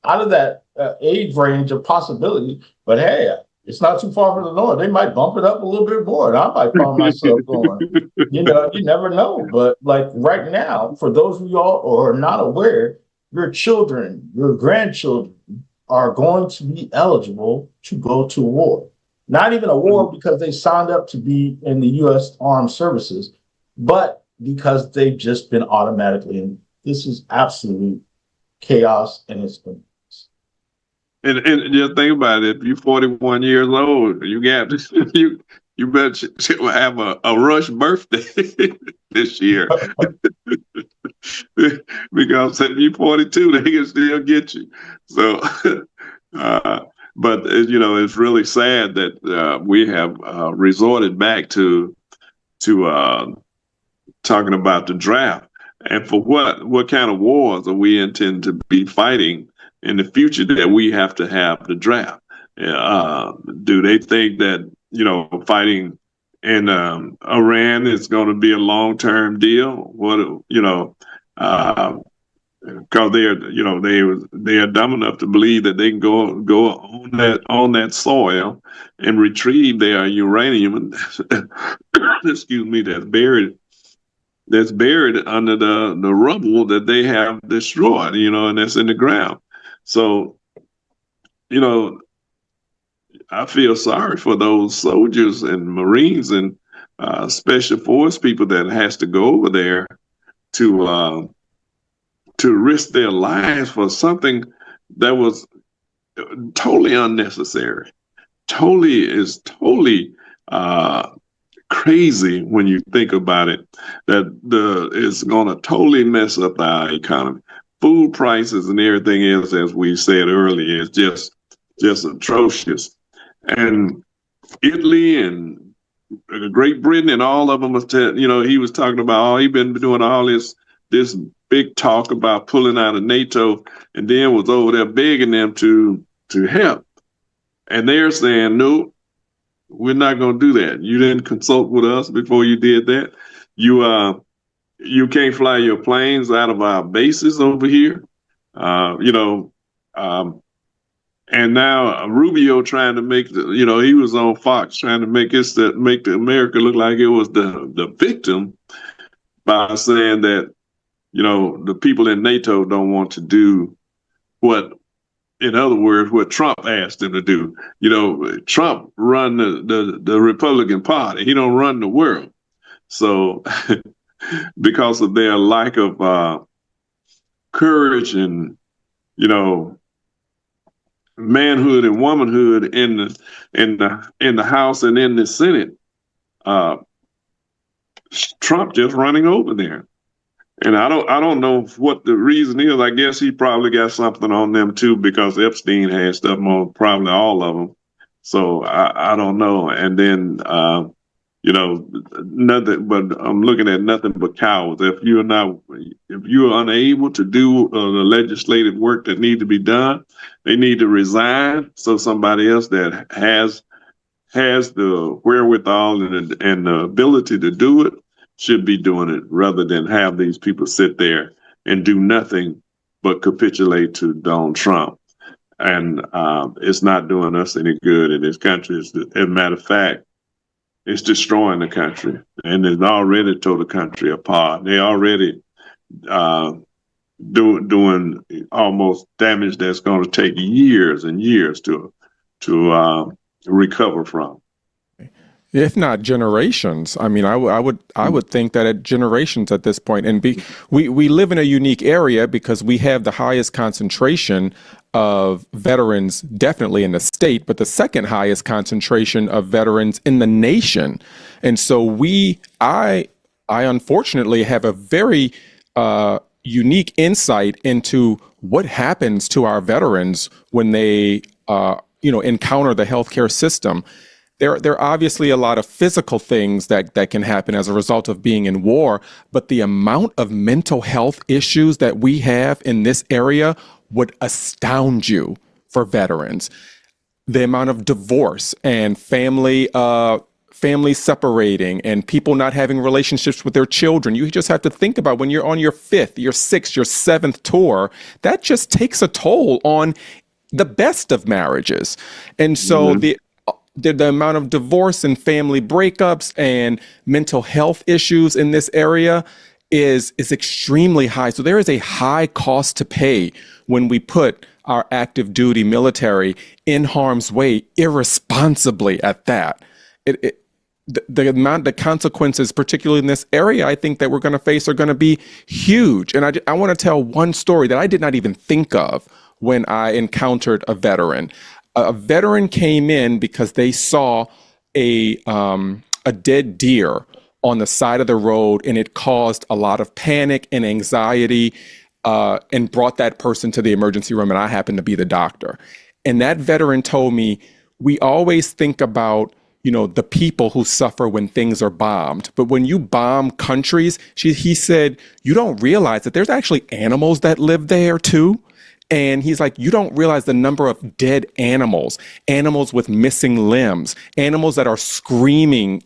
out of that age range of possibility. But hey, it's not too far from the north. They might bump it up a little bit more, and I might find myself going. You never know. But like right now, for those of y'all who are not aware, your children, your grandchildren are going to be eligible to go to war. Not even a war because they signed up to be in the U.S. Armed Services, but because they've just been automatically in. This is absolute chaos, and it's been. And just think about it. If you're 41 years old, you got you better have a rush birthday this year. Because if you're 42, they can still get you. So, but it's really sad that we have resorted back to talking about the draft, and for what kind of wars are we intend to be fighting in the future that we have to have the draft? Do they think that fighting in Iran is going to be a long-term deal? Because they are dumb enough to believe that they can go on that soil and retrieve their uranium, excuse me, that's buried under the rubble that they have destroyed, and that's in the ground. So, I feel sorry for those soldiers and Marines and special force people that has to go over there to risk their lives for something that was totally unnecessary. Totally crazy when you think about it. That it's going to totally mess up our economy. Food prices and everything else, as we said earlier, is just atrocious. And Italy and Great Britain and all of them, he was talking about, he's been doing all this big talk about pulling out of NATO, and then was over there begging them to help. And they're saying, no, we're not going to do that. You didn't consult with us before you did that. You can't fly your planes out of our bases over here. And now Rubio trying to make he was on Fox trying to make the America look like it was the victim by saying that, the people in NATO don't want to do what, in other words, what Trump asked them to do. Trump run the Republican Party. He don't run the world. So because of their lack of courage and, manhood and womanhood in the House and in the Senate, Trump just running over there. And I don't know what the reason is. I guess he probably got something on them too, because Epstein had stuff on probably all of them. So I don't know. And then nothing. But I'm looking at nothing but cowards. If you're unable to do the legislative work that need to be done, they need to resign. So somebody else that has the wherewithal and the ability to do it should be doing it, rather than have these people sit there and do nothing but capitulate to Donald Trump. And it's not doing us any good in this country. As a matter of fact, it's destroying the country, and it's already tore the country apart. They already doing almost damage that's going to take years and years to recover from. If not generations. I mean, I would think that at generations at this point. And we live in a unique area because we have the highest concentration of veterans, definitely in the state, but the second highest concentration of veterans in the nation. And so I unfortunately have a very unique insight into what happens to our veterans when they encounter the healthcare system. There are obviously a lot of physical things that can happen as a result of being in war, but the amount of mental health issues that we have in this area would astound you for veterans. The amount of divorce and family separating and people not having relationships with their children. You just have to think about when you're on your 5th, your 6th, your 7th tour, that just takes a toll on the best of marriages. And so the amount of divorce and family breakups and mental health issues in this area is extremely high. So there is a high cost to pay when we put our active duty military in harm's way irresponsibly at that. The consequences, particularly in this area, I think that we're going to face are going to be huge. And I want to tell one story that I did not even think of when I encountered a veteran. A veteran came in because they saw a dead deer on the side of the road, and it caused a lot of panic and anxiety, and brought that person to the emergency room, and I happened to be the doctor. And that veteran told me, we always think about, the people who suffer when things are bombed. But when you bomb countries, he said, you don't realize that there's actually animals that live there too. And he's like, you don't realize the number of dead animals with missing limbs, animals that are screaming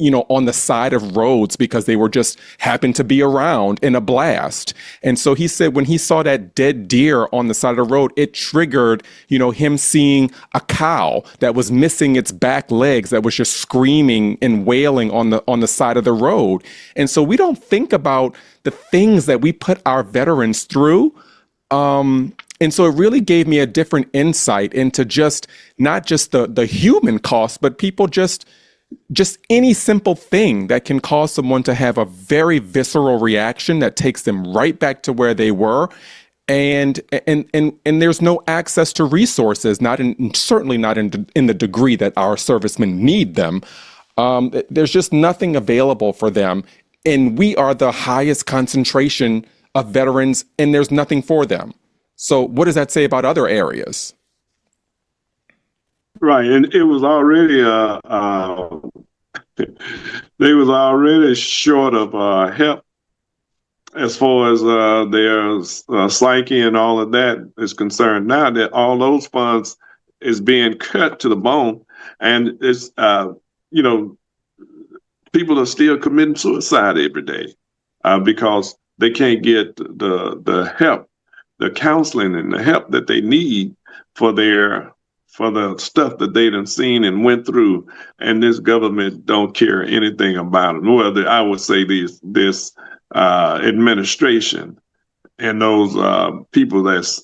on the side of roads because they were just happened to be around in a blast. And so he said when he saw that dead deer on the side of the road, it triggered, him seeing a cow that was missing its back legs, that was just screaming and wailing on the side of the road. And so we don't think about the things that we put our veterans through. And so it really gave me a different insight into not just the human cost, but people just any simple thing that can cause someone to have a very visceral reaction that takes them right back to where they were. And there's no access to resources, certainly not in the degree that our servicemen need them. There's just nothing available for them. And we are the highest concentration of veterans, and there's nothing for them. So what does that say about other areas? Right, and it was already they was already short of help as far as their psyche and all of that is concerned. Now that all those funds is being cut to the bone, and it's people are still committing suicide every day because they can't get the help the counseling and the help that they need for the stuff that they done seen and went through, and this government don't care anything about it. Well, I would say this administration and those people that's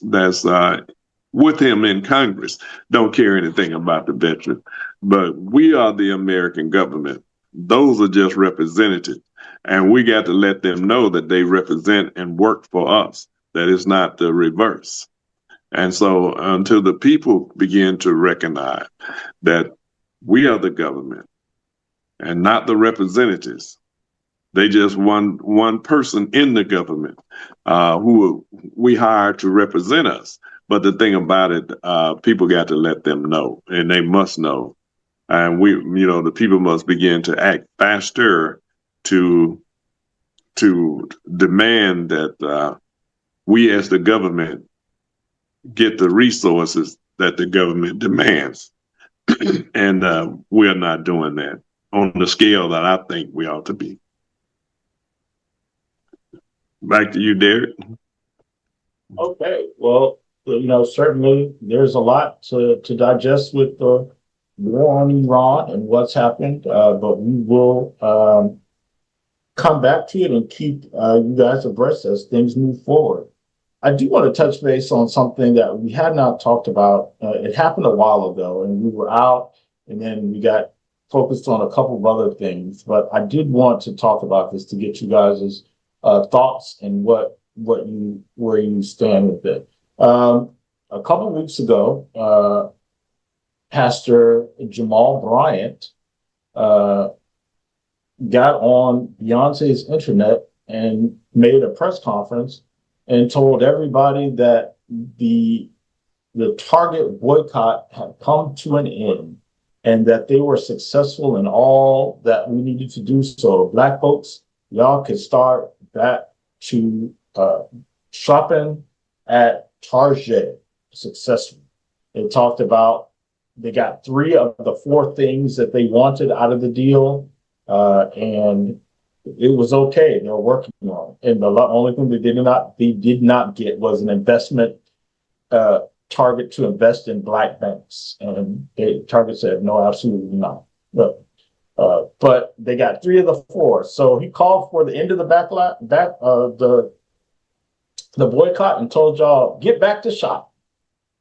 with him in Congress don't care anything about the veteran. But we are the American government. Those are just representatives. And we got to let them know that they represent and work for us, that it's not the reverse. And so until the people begin to recognize that we are the government and not the representatives, they just one person in the government who we hired to represent us. But the thing about it, people got to let them know, and they must know. And the people must begin to act faster to demand that we as the government get the resources that the government demands. And we're not doing that on the scale that I think we ought to be. Back to you, Derek. Okay, well, certainly there's a lot to digest with the war on Iran and what's happened, but we will come back to it and keep you guys abreast as things move forward. I do want to touch base on something that we had not talked about. It happened a while ago, and we were out, and then we got focused on a couple of other things. But I did want to talk about this to get you guys' thoughts and where you stand with it. A couple of weeks ago, Pastor Jamal Bryant got on Beyonce's internet and made a press conference and told everybody that the Target boycott had come to an end and that they were successful in all that we needed to do. So Black folks, y'all could start back to shopping at Target successfully. They talked about they got 3 of the 4 things that they wanted out of the deal, and it was okay. They were working on it. And the only thing they did not get was an investment Target to invest in Black banks. And Target said, no, absolutely not. But they got 3 of the 4. So he called for the end of the boycott and told y'all, get back to shop.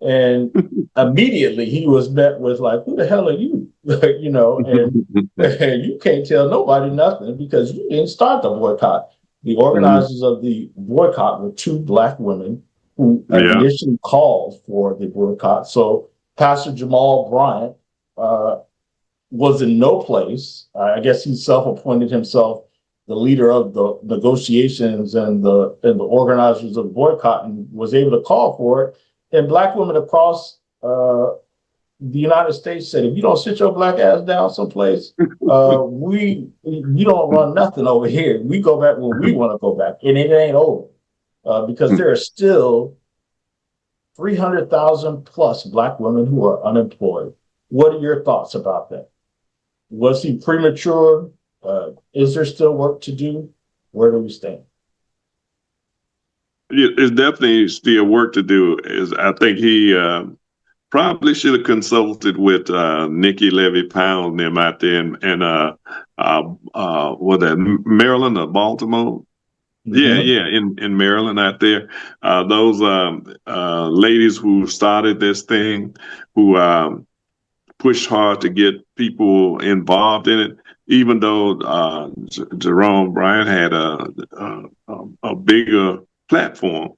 And immediately he was met with like, who the hell are you? And you can't tell nobody nothing because you didn't start the boycott. The organizers of the boycott were 2 Black women who initially called for the boycott. So Pastor Jamal Bryant was in no place. I guess he self-appointed himself the leader of the negotiations and the organizers of the boycott, and was able to call for it. And Black women across the United States said, if you don't sit your Black ass down someplace, you don't run nothing over here. We go back when we want to go back, and it ain't over because there are still 300,000 plus Black women who are unemployed. What are your thoughts about that? Was he premature? Is there still work to do? Where do we stand? It's definitely still work to do. I think he probably should have consulted with Nikki Levy Pound them out there Maryland or Baltimore. Mm-hmm. In Maryland out there. Those ladies who started this thing, who pushed hard to get people involved in it, even though Jerome Bryant had a bigger platform.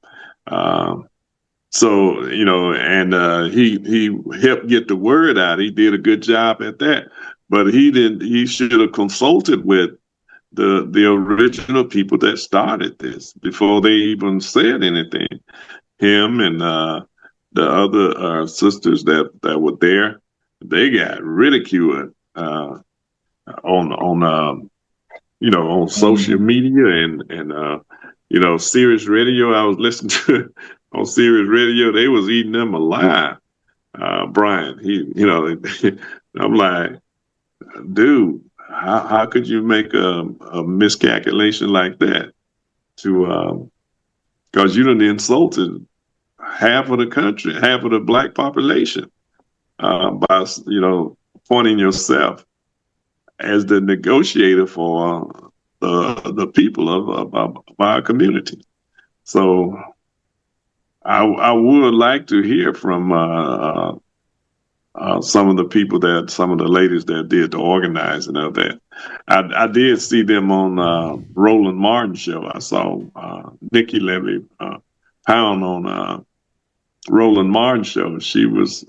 So, and he helped get the word out. He did a good job at that, but he should have consulted with the original people that started this before they even said anything. Him and the other sisters that were there, they got ridiculed on social media and Sirius Radio. I was listening to on Sirius Radio. They was eating them alive. Brian, I'm like, dude, how could you make a miscalculation like that? Because you done insulted half of the country, half of the Black population, by appointing yourself as the negotiator for the people of our community. So I would like to hear from some of the ladies that did the organizing of that. I did see them on Roland Martin show. I saw Nikki Levy Pound on Roland Martin show. She was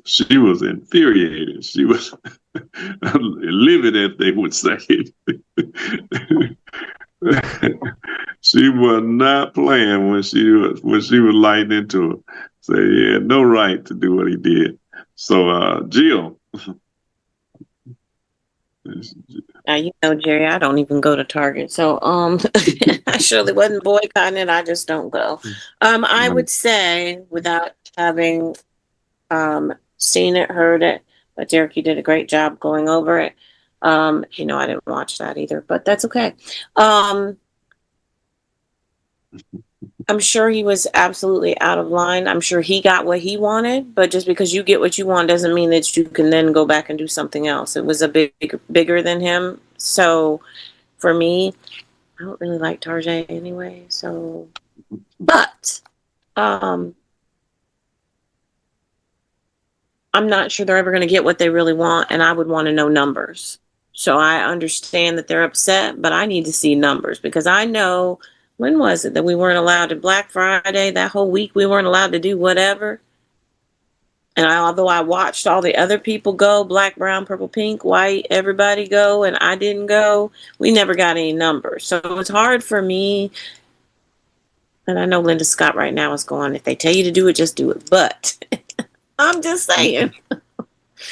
infuriated. She was livid, as they would say. She was not playing when she was lighting into it. So he had no right to do what he did. So Jill. You know, Jerry, I don't even go to Target. So I surely wasn't boycotting it. I just don't go. I would say, without having seen it, heard it, but Derek, you did a great job going over it. I didn't watch that either, but that's okay. I'm sure he was absolutely out of line. I'm sure he got what he wanted, but just because you get what you want doesn't mean that you can then go back and do something else. It was bigger than him. So for me, I don't really like Tarjay anyway. So, but I'm not sure they're ever going to get what they really want, and I would want to know numbers. So I understand that they're upset, but I need to see numbers, because I know, when was it that we weren't allowed to Black Friday? That whole week we weren't allowed to do whatever. And although I watched all the other people go, black, brown, purple, pink, white, everybody go, and I didn't go, we never got any numbers. So it's hard for me. And I know Linda Scott right now is going, if they tell you to do it, just do it. But I'm just saying,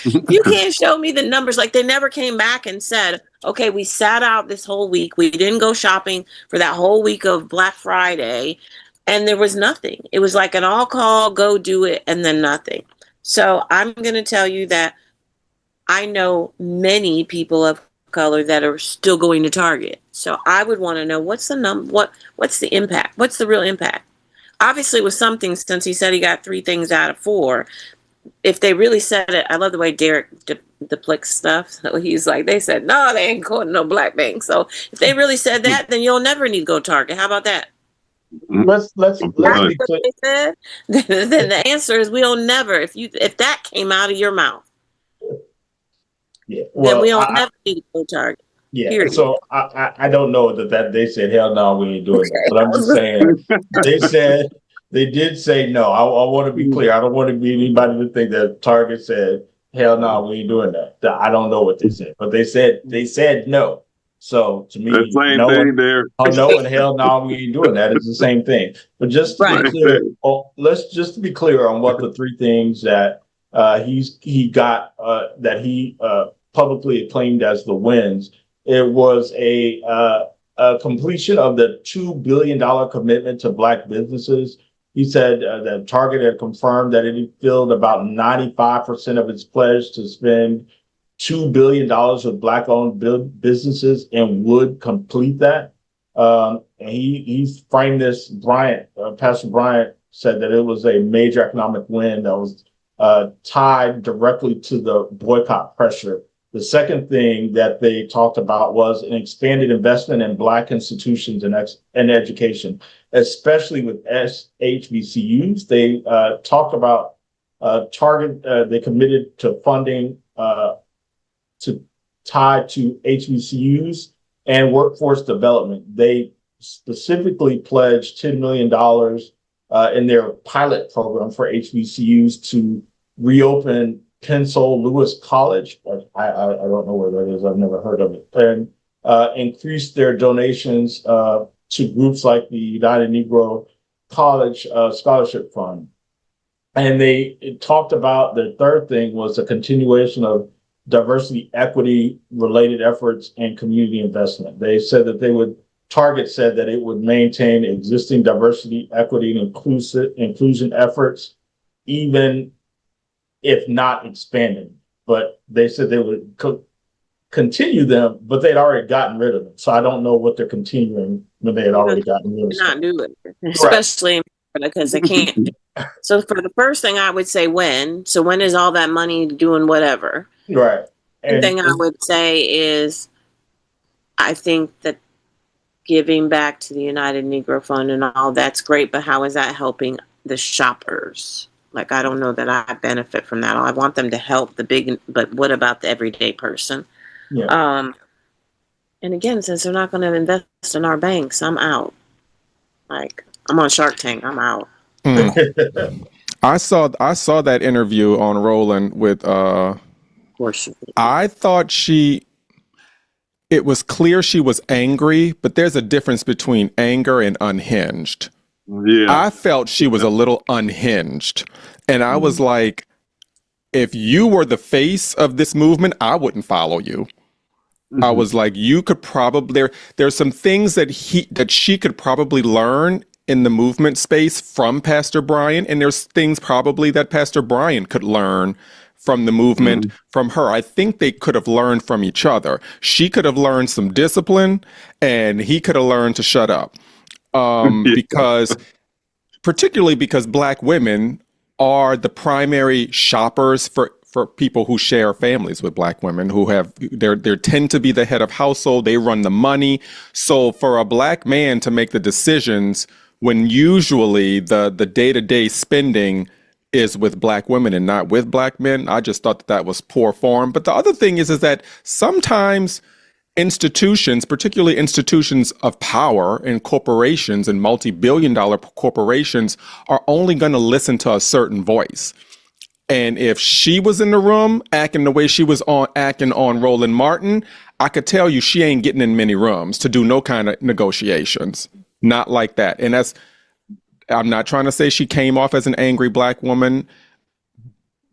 you can't show me the numbers. Like, they never came back and said, okay, we sat out this whole week. We didn't go shopping for that whole week of Black Friday. And there was nothing. It was like an all call, go do it, and then nothing. So I'm going to tell you that I know many people of color that are still going to Target. So I would want to know, what's the what's the impact? What's the real impact? Obviously, it was something, since he said he got 3 things out of 4. If they really said it, I love the way Derek depicts stuff. So he's like, they said, no, they ain't going to no black bank. So if they really said that, then you'll never need to go to Target. How about that? Let's be clear. They said, then the answer is, we'll never. If that came out of your mouth, Yeah, well, then we'll never need to go to Target. Yeah, Period. so I don't know that they said, hell no, we ain't doing that. But I'm just saying, they did say no. I want to be clear. I don't want to be anybody to think that Target said, hell no, we ain't doing that. I don't know what they said, but they said no. So to me, no and hell no, we ain't doing that. It's the same thing. But just to be clear, let's just be clear on what the 3 things that he got that he publicly acclaimed as the wins. It was a completion of the $2 billion commitment to Black businesses. He said that Target had confirmed that it had filled about 95% of its pledge to spend $2 billion with Black-owned businesses and would complete that. And he framed this, Pastor Bryant said that it was a major economic win that was tied directly to the boycott pressure. The second thing that they talked about was an expanded investment in Black institutions and education, especially with HBCUs. They talked about Target. They committed to funding tied to HBCUs and workforce development. They specifically pledged $10 million in their pilot program for HBCUs to reopen Pensole Lewis College. I don't know where that is. I've never heard of it. And increase their donations to groups like the United Negro College Scholarship Fund. And they talked about the third thing was a continuation of diversity, equity related efforts and community investment. They said that Target said that it would maintain existing diversity, equity, and inclusion efforts, even if not expanding. But they said they would continue them, but they'd already gotten rid of them. So I don't know what they're continuing when they had already gotten rid of them. Not do it, especially because they can't. So for the first thing, I would say when. So when is all that money doing whatever? Right. The And thing I would say is, I think that giving back to the United Negro Fund and all that's great, but how is that helping the shoppers? Like, I don't know that I benefit from that. I want them to help the big, but what about the everyday person? yeah, And again, since they're not going to invest in our banks, I'm out. Like, I'm on Shark Tank. I'm out. I saw that interview on Roland with Of course. I thought it was clear she was angry, but there's a difference between anger and unhinged. Yeah. I felt she was a little unhinged. And I was like, if you were the face of this movement, I wouldn't follow you. I was like, you could probably there's some things that she could probably learn in the movement space from Pastor Brian, and there's things probably that Pastor Brian could learn from the movement from her. I think they could have learned from each other. She could have learned some discipline, and he could have learned to shut up. Because particularly because Black women are the primary shoppers for people who share families with Black women who have they tend to be the head of household. They run the money. So for a Black man to make the decisions when usually the day-to-day spending is with Black women and not with Black men, I just thought that was poor form. But the other thing is that sometimes institutions, particularly institutions of power and corporations and multi-billion-dollar corporations, are only going to listen to a certain voice. And if she was in the room acting the way she was acting on Roland Martin, I could tell you she ain't getting in many rooms to do no kind of negotiations. Not like that. And I'm not trying to say she came off as an angry Black woman,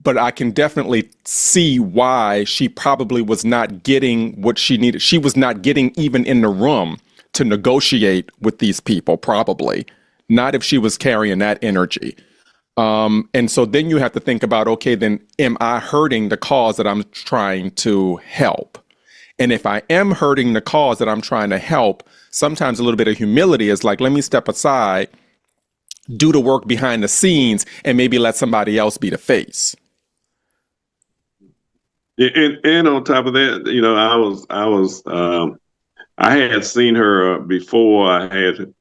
but I can definitely see why she probably was not getting what she needed. She was not getting even in the room to negotiate with these people, probably. Not if she was carrying that energy. And so then you have to think about, okay, then am I hurting the cause that I'm trying to help? And if I am hurting the cause that I'm trying to help, sometimes a little bit of humility is like, let me step aside, do the work behind the scenes, and maybe let somebody else be the face. And on top of that, I had seen her before. I had,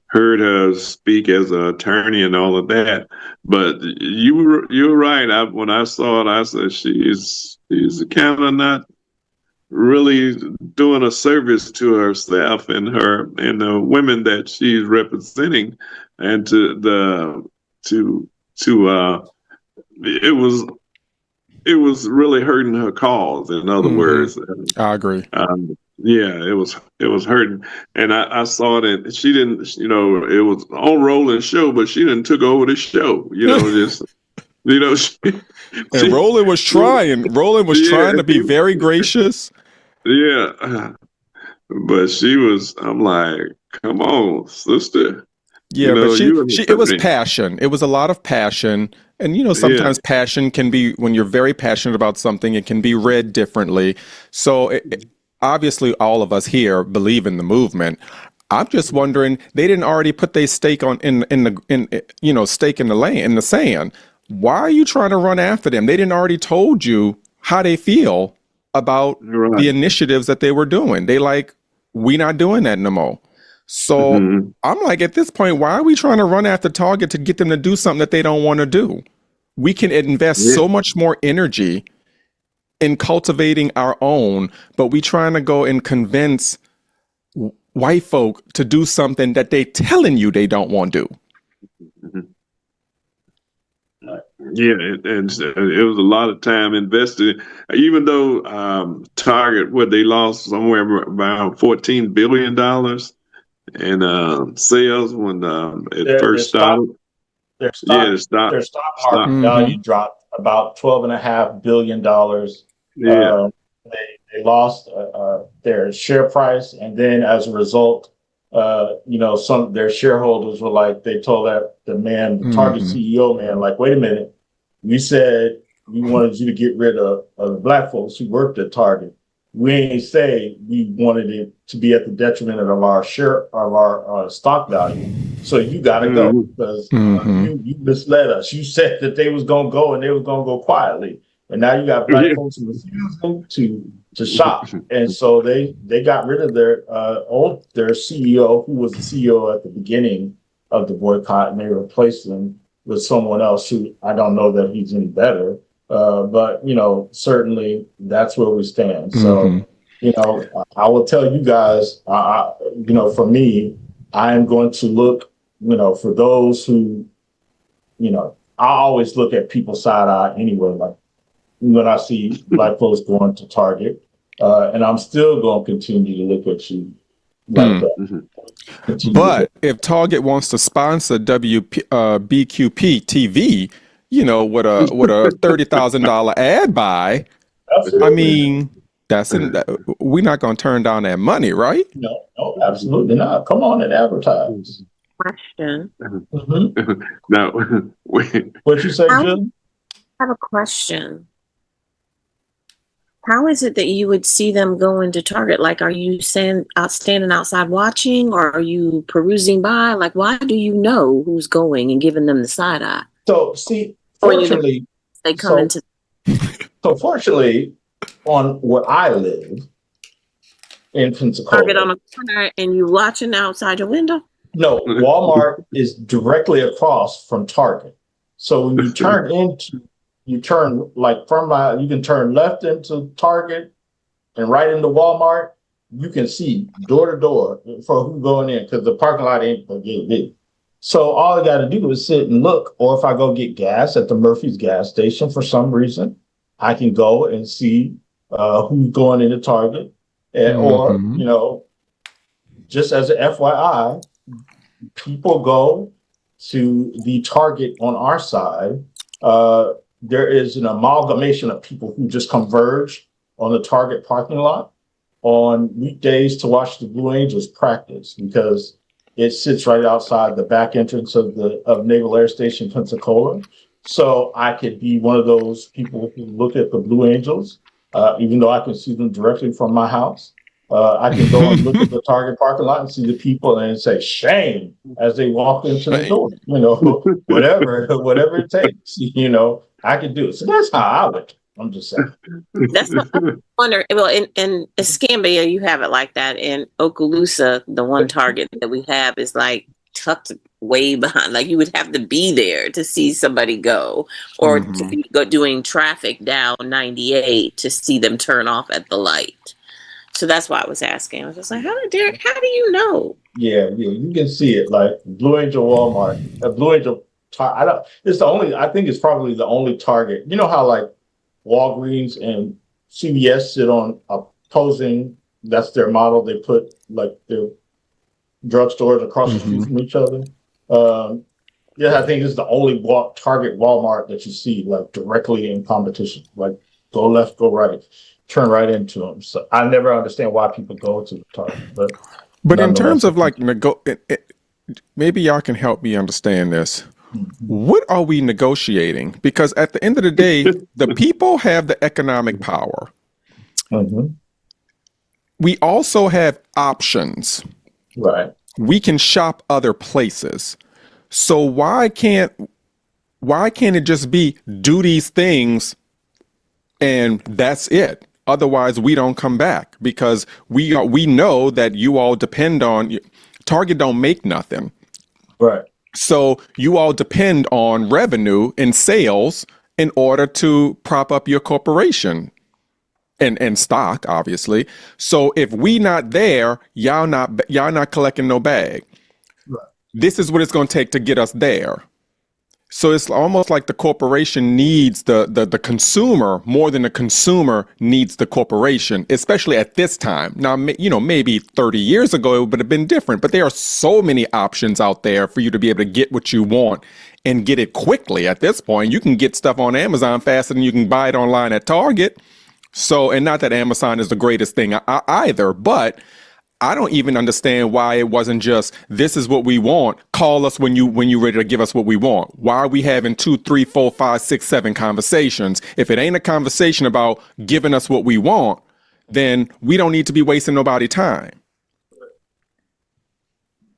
heard her speak as an attorney and all of that. But you're right. When I saw it, I said she's kind of not really doing a service to herself and the women that she's representing, and it was really hurting her cause. In other words, I agree. Yeah, it was hurting, and I saw that she didn't. It was on Roland's show, but she didn't took over the show. And Roland was trying. Roland was trying to be very gracious. Yeah, but she was. I'm like, come on, sister. Yeah, but it was passion. It was a lot of passion. And, sometimes passion can be, when you're very passionate about something, it can be read differently. So obviously all of us here believe in the movement. I'm just wondering, they didn't already put their stake stake in the sand. Why are you trying to run after them? They didn't already told you how they feel about the initiatives that they were doing. They like, we not doing that no more. So I'm like, at this point, why are we trying to run after Target to get them to do something that they don't want to do? We can invest so much more energy in cultivating our own, but we trying to go and convince white folk to do something that they telling you they don't want to do. Yeah, and it was a lot of time invested. Even though Target, they lost somewhere around $14 billion in sales when it first started. Their stock market value dropped about $12.5 billion. Yeah. They lost their share price, and then as a result, some of their shareholders were like, they told the Target CEO man, like, wait a minute, we said we wanted you to get rid of the Black folks who worked at Target. we ain't say we wanted it to be at the detriment of our stock value. So you got to go because you misled us. You said that they was gonna go and they was gonna go quietly, and now you got black folks refusing to shop, and so they got rid of their CEO, who was the CEO at the beginning of the boycott, and they replaced him with someone else who I don't know that he's any better. But certainly that's where we stand. So, I will tell you guys, for me, I am going to look, for those who, I always look at people's side eye anyway, like when I see black folks going to Target, and I'm still going to continue to look at you like that. But if Target wants to sponsor WBQP TV, with a $30,000 ad buy, Absolutely. I mean, we're not going to turn down that money, right? No, absolutely not. Come on and advertise. Question. Now, What you say, Jim? I have a question. How is it that you would see them go into Target? Like, are you standing outside watching, or are you perusing by? Like, why do you know who's going and giving them the side eye? So, see, fortunately, they come into. So, fortunately, on where I live in Pensacola, Target on a corner, and you watching outside your window. No, Walmart is directly across from Target. So when you you can turn left into Target and right into Walmart. You can see door to door for who's going in because the parking lot ain't gonna get big. So all I got to do is sit and look. Or if I go get gas at the Murphy's gas station for some reason, I can go and see who's going into Target, or just as an FYI. People go to the Target on our side. There is an amalgamation of people who just converge on the Target parking lot on weekdays to watch the Blue Angels practice because it sits right outside the back entrance of Naval Air Station Pensacola. So I could be one of those people who look at the Blue Angels, even though I can see them directly from my house. I can go and look at the Target parking lot and see the people and say shame as they walk into the door, whatever it takes, I can do it. So that's how I would. I'm just saying. That's what I wonder. Well, in Escambia, you have it like that. In Okaloosa, the one Target that we have is like tucked way behind. Like you would have to be there to see somebody go, or to be doing traffic down 98 to see them turn off at the light. So that's why I was asking. I was just like, Derek, how do you know? Yeah, you can see it like Blue Angel Walmart, Blue Angel. I think it's probably the only Target. You know how like Walgreens and CVS sit on opposing, that's their model. They put like their drugstores across the street from each other. I think it's the only Target Walmart that you see like directly in competition. Like go left, go right. Turn right into them. So I never understand why people go to the Target. But in terms of like maybe y'all can help me understand this. What are we negotiating? Because at the end of the day, the people have the economic power. We also have options. Right. We can shop other places. So why can't it just be do these things and that's it? Otherwise, we don't come back because we know that you all depend on Target. Don't make nothing, right? So you all depend on revenue and sales in order to prop up your corporation and stock, obviously. So if we not there, y'all not collecting no bag. Right. This is what it's going to take to get us there. So it's almost like the corporation needs the consumer more than the consumer needs the corporation, especially at this time. Now, maybe 30 years ago, it would have been different, but there are so many options out there for you to be able to get what you want and get it quickly. At this point, you can get stuff on Amazon faster than you can buy it online at Target. So, and not that Amazon is the greatest thing either, but I don't even understand why it wasn't just, this is what we want. Call us when you're ready to give us what we want. Why are we having 2, 3, 4, 5, 6, 7 conversations? If it ain't a conversation about giving us what we want, then we don't need to be wasting nobody's time.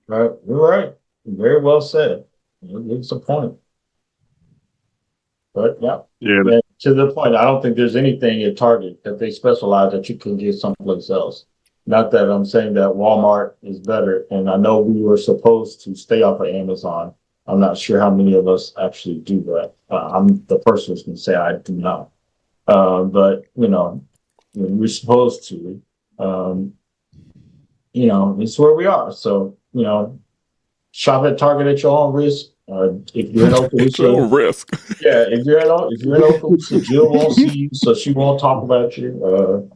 Right. You're right. Very well said. It's a point. But yeah. Yeah, And to the point, I don't think there's anything at Target that they specialize that you can get someplace else. Not that I'm saying that Walmart is better, and I know we were supposed to stay off of Amazon. I'm not sure how many of us actually do that. I'm the person who's going to say I do not. But we're supposed to. It's where we are. So shop at Target at your own risk. If you're in Okaloosa, risk. yeah, if you're in Okaloosa, Jill won't see you, so she won't talk about you.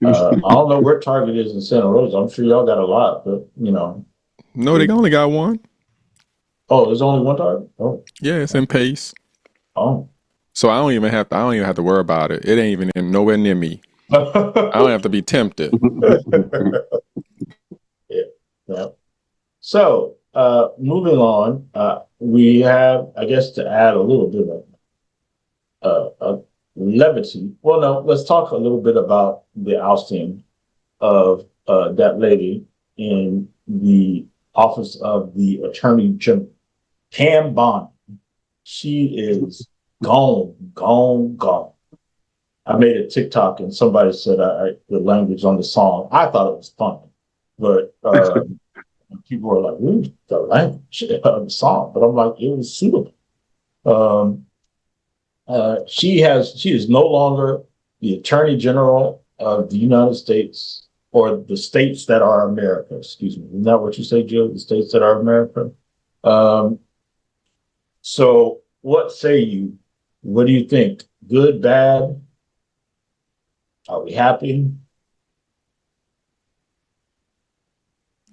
I don't know where Target is in Santa Rosa. I'm sure y'all got a lot, but No, they only got one. Oh, there's only one Target. Oh, Yeah, it's in Pace. oh. So I don't even have to worry about it. It ain't even nowhere near me. I don't have to be tempted. Yeah. So, moving on, we have, I guess, to add a little bit of levity. Well, no, let's talk a little bit about the ousting of that lady in the office of the Attorney General, Pam Bondi. She is gone. I made a TikTok and somebody said the language on the song. I thought it was funny, but people were like, "Ooh, the language of the song," but I'm like, it was suitable. She is no longer the Attorney General of the United States, or the states that are America. Excuse me, isn't that what you say, Jill? The states that are America. So, what say you? What do you think? Good, bad? Are we happy?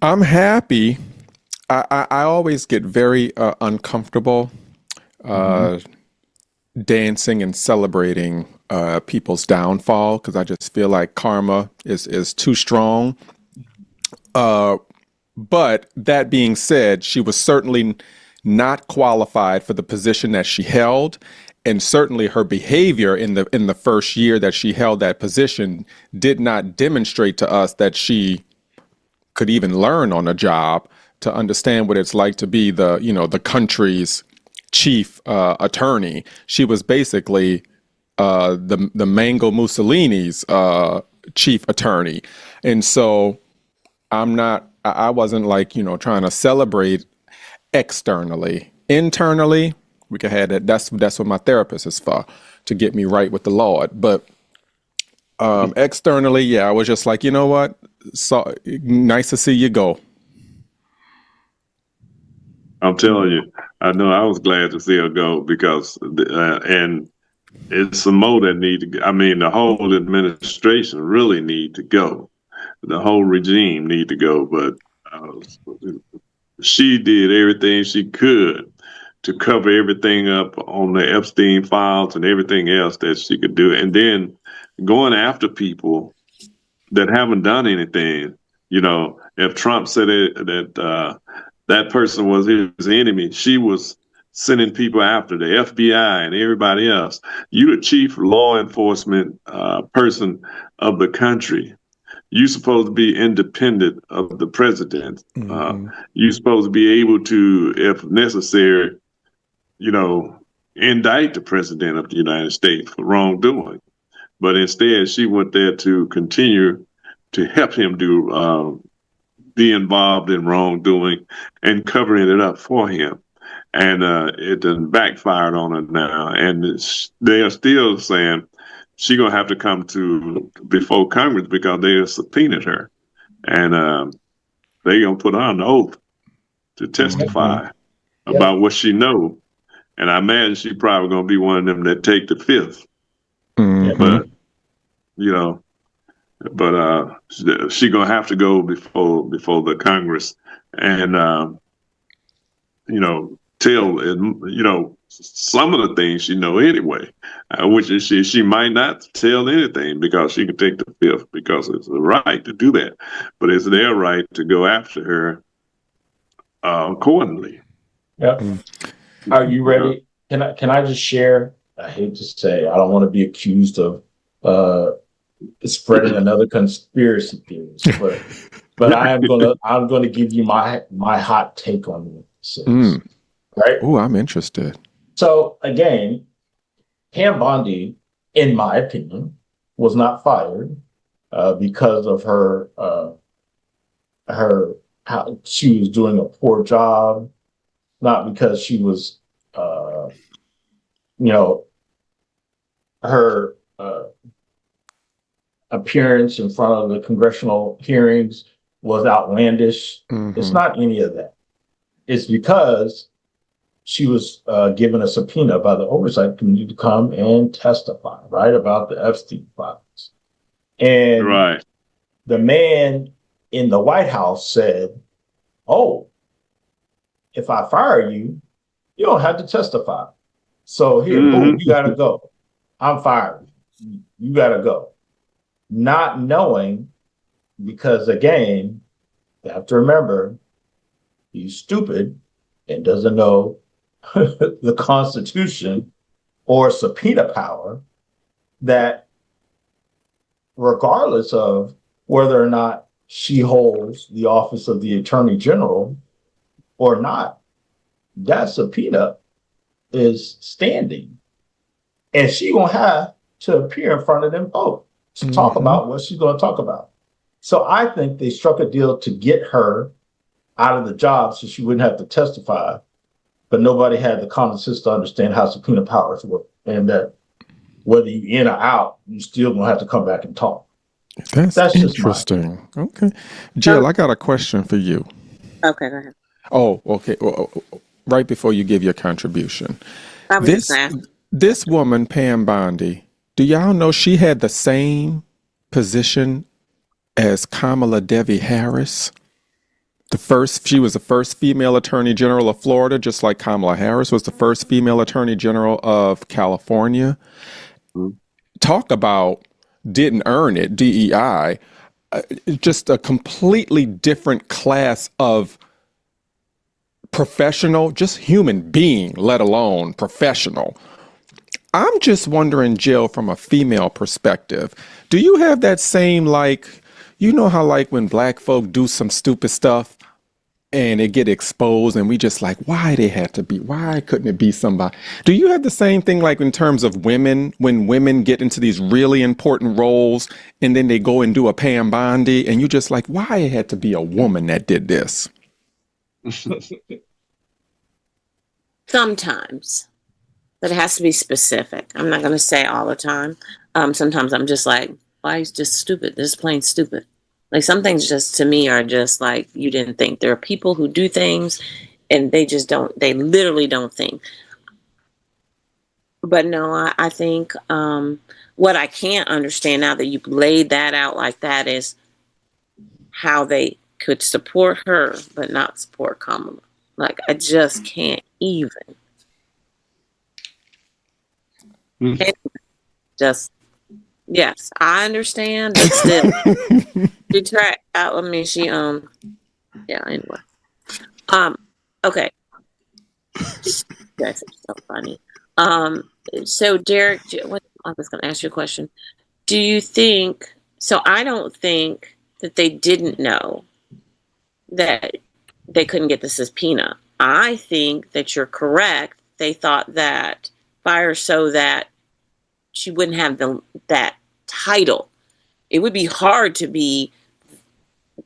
I'm happy. I always get very uncomfortable dancing and celebrating people's downfall, because I just feel like karma is too strong. But that being said, she was certainly not qualified for the position that she held, and certainly her behavior in the first year that she held that position did not demonstrate to us that she could even learn on a job to understand what it's like to be the country's chief attorney. She was basically the Mango Mussolini's chief attorney, and so I wasn't like trying to celebrate externally. Internally, we could have that. That's what my therapist is for, to get me right with the Lord. But externally, yeah, I was just like, you know what? So nice to see you go. I'm telling you, I know I was glad to see her go, because and it's some more that need to go. I mean, the whole administration really need to go. The whole regime need to go, but she did everything she could to cover everything up on the Epstein files and everything else that she could do. And then going after people that haven't done anything. If Trump said that that person was his enemy, she was sending people after the FBI and everybody else. You the chief law enforcement person of the country. You're supposed to be independent of the president. You're supposed to be able to, if necessary, indict the president of the United States for wrongdoing. But instead, she went there to continue to help him be involved in wrongdoing and covering it up for him. And it done backfired on her now. And they are still saying she's going to have to come before Congress, because they have subpoenaed her. And they're going to put her on the oath to testify about what she knows. And I imagine she's probably going to be one of them that take the fifth. But, she going to have to go before the Congress and, tell, some of the things she know anyway, which is she might not tell anything, because she can take the fifth, because it's a right to do that. But it's their right to go after her accordingly. Yeah. Are you ready? Can I just share? I hate to say, I don't want to be accused of spreading another conspiracy theory. But I'm gonna give you my hot take on this. Right. Oh, I'm interested. So again, Pam Bondi, in my opinion, was not fired because of her how she was doing a poor job, not because she was, you know, her appearance in front of the congressional hearings was outlandish. It's not any of that. It's because she was given a subpoena by the oversight committee to come and testify, right, about the Epstein files. And Right. the man in the White House said, "Oh, if I fire you, you don't have to testify. So here, boom, you gotta go. I'm fired. You gotta go." Not knowing, because again, you have to remember, he's stupid and doesn't know the Constitution or subpoena power, that regardless of whether or not she holds the office of the Attorney General or not, that subpoena is standing. And she gonna have to appear in front of them both to talk about what she's gonna talk about. So I think they struck a deal to get her out of the job so she wouldn't have to testify, but nobody had the common sense to understand how subpoena powers work, and that whether you in or out, you still gonna have to come back and talk. That's just interesting. Okay. Jill, I got a question for you. Okay, go ahead. Oh, okay. Well, right before you give your contribution. I was just gonna ask. This woman, Pam Bondi, do y'all know she had the same position as Kamala Devi Harris? She was the first female attorney general of Florida, just like Kamala Harris was the first female attorney general of California. Talk about didn't earn it, DEI. Just a completely different class of professional, just human being, let alone professional. I'm just wondering, Jill, from a female perspective, do you have that same, like, you know how like when black folk do some stupid stuff and it get exposed and we just like, why couldn't it be somebody? Do you have the same thing like in terms of women, when women get into these really important roles and then they go and do a Pam Bondi and you just like, why it had to be a woman that did this? Sometimes, but it has to be specific. I'm not going to say all the time. Sometimes I'm just like, why is just stupid? This is plain stupid. Like some things just to me are just like, you didn't think. There are people who do things and they literally don't think. But no, I think what I can't understand now that you've laid that out like that is how they could support her but not support Kamala. Like I just can't even. Just yes, I understand, but still, she tried. I mean, she yeah. Anyway, okay. That's so funny. So Derek, I was going to ask you a question. Do you think? So I don't think that they didn't know that they couldn't get the subpoena. I think that you're correct. They thought that fire so that she wouldn't have that title. It would be hard to be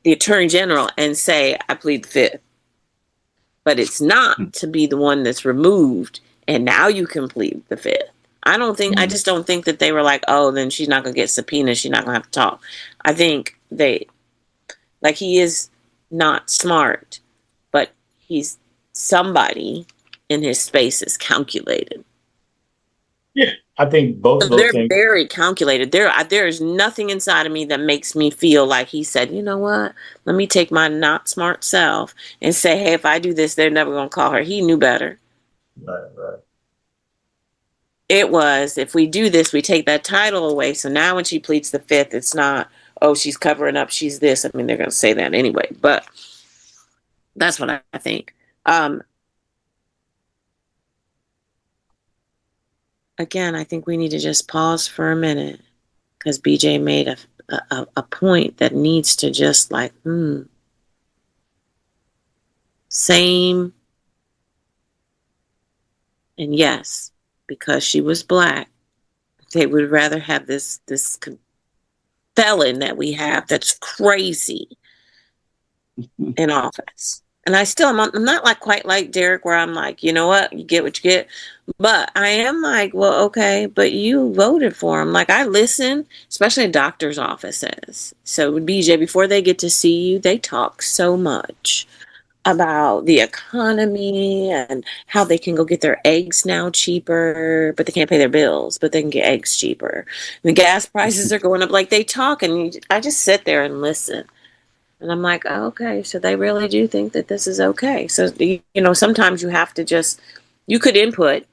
the attorney general and say, I plead the fifth. But it's not to be the one that's removed and now you can plead the fifth. I just don't think that they were like, oh, then she's not going to get subpoenaed. She's not going to have to talk. I think he is not smart, but he's somebody in his space is calculated. Yeah, I think both of those They're things. very calculated. There is nothing inside of me that makes me feel like he said, you know what? Let me take my not smart self and say, hey, if I do this, they're never going to call her. He knew better. Right. It was, if we do this, we take that title away. So now when she pleads the fifth, it's not, oh, she's covering up, she's this. I mean, they're going to say that anyway. But that's what I think. Again, I think we need to just pause for a minute because BJ made a point that needs to just like, same. And yes, because she was Black, they would rather have this felon that we have that's crazy in office. And I'm not like quite like Derek, where I'm like, you know what, you get what you get. But I am like, well, okay, but you voted for him. Like, I listen, especially in doctor's offices. So BJ, before they get to see you, they talk so much about the economy and how they can go get their eggs now cheaper, but they can't pay their bills, but they can get eggs cheaper. And the gas prices are going up. Like, they talk, and I just sit there and listen. And I'm like, oh, okay, so they really do think that this is okay. So, sometimes you have to you could input,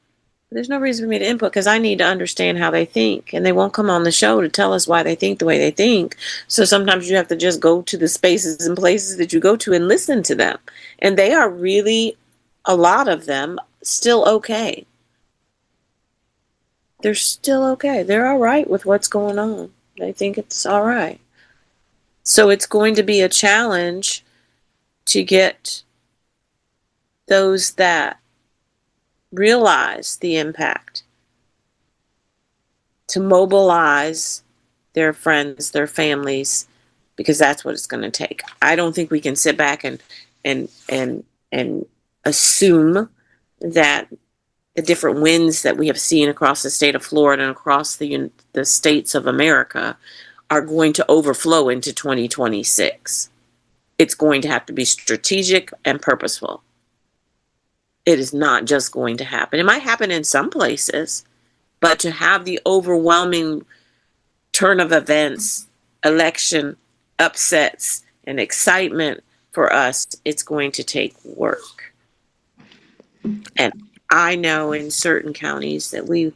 but there's no reason for me to input because I need to understand how they think. And they won't come on the show to tell us why they think the way they think. So sometimes you have to just go to the spaces and places that you go to and listen to them. And they are really, a lot of them, still okay. They're still okay. They're all right with what's going on. They think it's all right. So it's going to be a challenge to get those that realize the impact to mobilize their friends, their families, because that's what it's going to take. I don't think we can sit back and assume that the different winds that we have seen across the state of Florida and across the states of America are going to overflow into 2026. It's going to have to be strategic and purposeful. It is not just going to happen. It might happen in some places, but to have the overwhelming turn of events, election upsets, and excitement for us, it's going to take work. And I know in certain counties that we're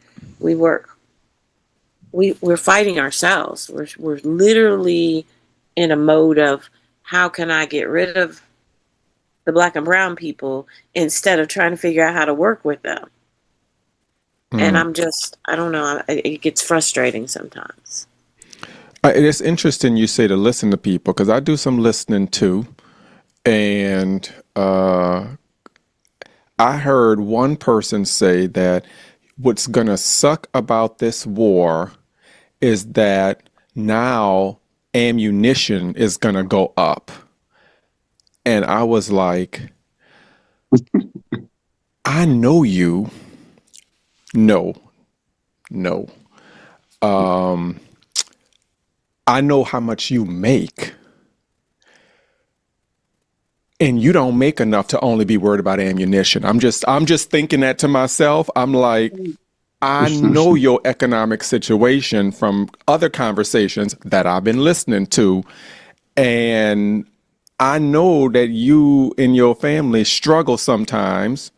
fighting ourselves. We're literally in a mode of, how can I get rid of the Black and brown people instead of trying to figure out how to work with them? And I don't know, it gets frustrating sometimes. It's interesting you say to listen to people, because I do some listening too. And I heard one person say that what's going to suck about this war is that now ammunition is going to go up. And I was like, I know you. No. I know how much you make. And you don't make enough to only be worried about ammunition. I'm just thinking that to myself. I'm like, I know your economic situation from other conversations that I've been listening to. And I know that you and your family struggle sometimes.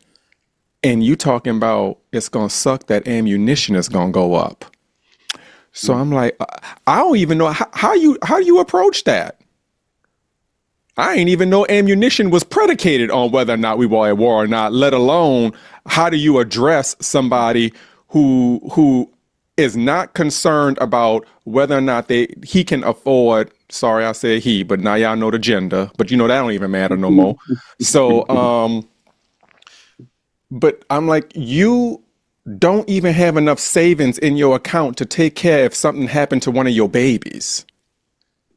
And you talking about it's going to suck that ammunition is going to go up. So I'm like, I don't even know how do you approach that? I ain't even know ammunition was predicated on whether or not we were at war or not, let alone how do you address somebody who is not concerned about whether or not he can afford, sorry, I said he, but now y'all know the gender, but that don't even matter no more. So, but I'm like, you don't even have enough savings in your account to take care if something happened to one of your babies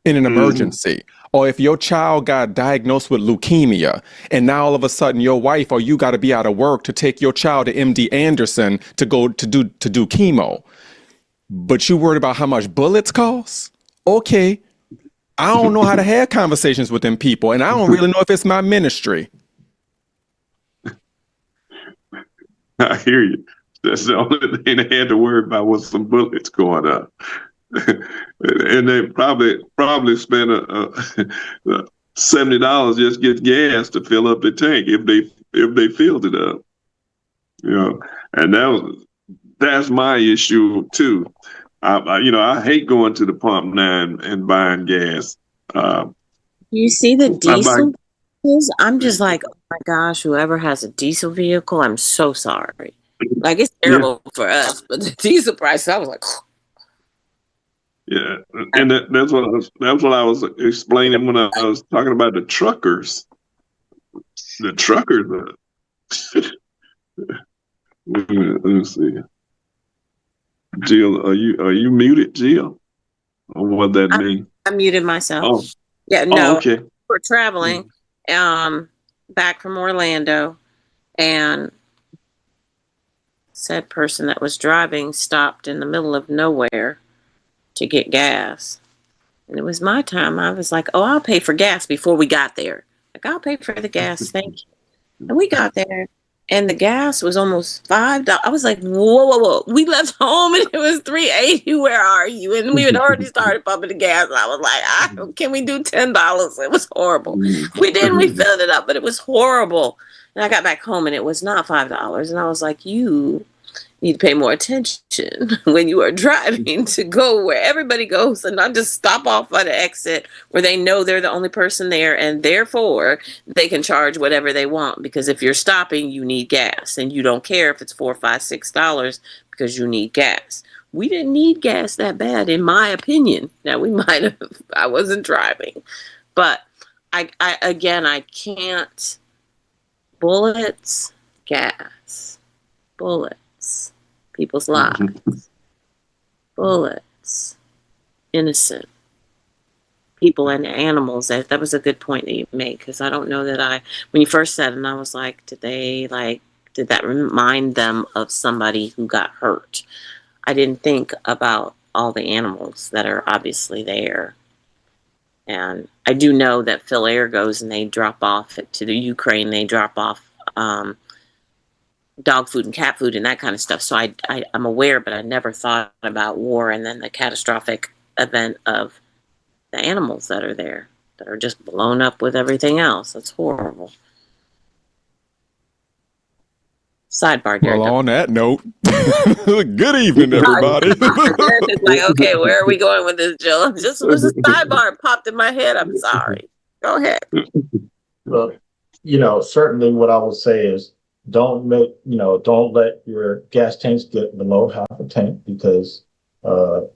in an emergency. Or if your child got diagnosed with leukemia and now all of a sudden your wife or you got to be out of work to take your child to MD Anderson to go to do chemo. But you worried about how much bullets cost? Okay. I don't know how to have conversations with them people, and I don't really know if it's my ministry. I hear you. That's the only thing they had to worry about was some bullets going up. And they probably spent $70 just get gas to fill up the tank if they filled it up. And that's my issue too. I hate going to the pump now and buying gas. You see the diesel vehicles? I'm just like, oh my gosh, whoever has a diesel vehicle, I'm so sorry. Like, it's terrible for us, but the diesel price, I was like, Yeah, and that's what I was explaining when I was talking about the truckers. The truckers. Let me see. Jill, are you muted, Jill? Or what that I, mean? I muted myself. Oh, Yeah, oh, no, okay. we're traveling back from Orlando, and said person that was driving stopped in the middle of nowhere to get gas. And it was my time. I was like, oh, I'll pay for gas before we got there. Like, I'll pay for the gas. Thank you. And we got there, and the gas was almost $5. I was like, whoa, whoa, whoa. We left home and it was $3.80. Where are you? And we had already started pumping the gas. And I was like, can we do $10? It was horrible. We did. We filled it up, but it was horrible. And I got back home and it was not $5. And I was like, you need to pay more attention when you are driving to go where everybody goes and not just stop off at an exit where they know they're the only person there, and therefore they can charge whatever they want, because if you're stopping, you need gas and you don't care if it's $4, $5, $6 because you need gas. We didn't need gas that bad, in my opinion. Now, we might have, I wasn't driving, but I can't. Bullets, gas, bullets, people's lives, bullets, innocent people and animals. That was a good point that you made, because I don't know that when you first said it, and I was like, did that remind them of somebody who got hurt? I didn't think about all the animals that are obviously there. And I do know that Phil Air goes and they drop off to the Ukraine. They drop off dog food and cat food and that kind of stuff. So I'm aware, but I never thought about war and then the catastrophic event of the animals that are there that are just blown up with everything else. That's horrible. Sidebar, Derek. Well, on that note, good evening, everybody. It's like, okay, where are we going with this, Jill? Just was a sidebar popped in my head. I'm sorry. Go ahead. Look, certainly what I will say is don't let your gas tanks get below half a tank, because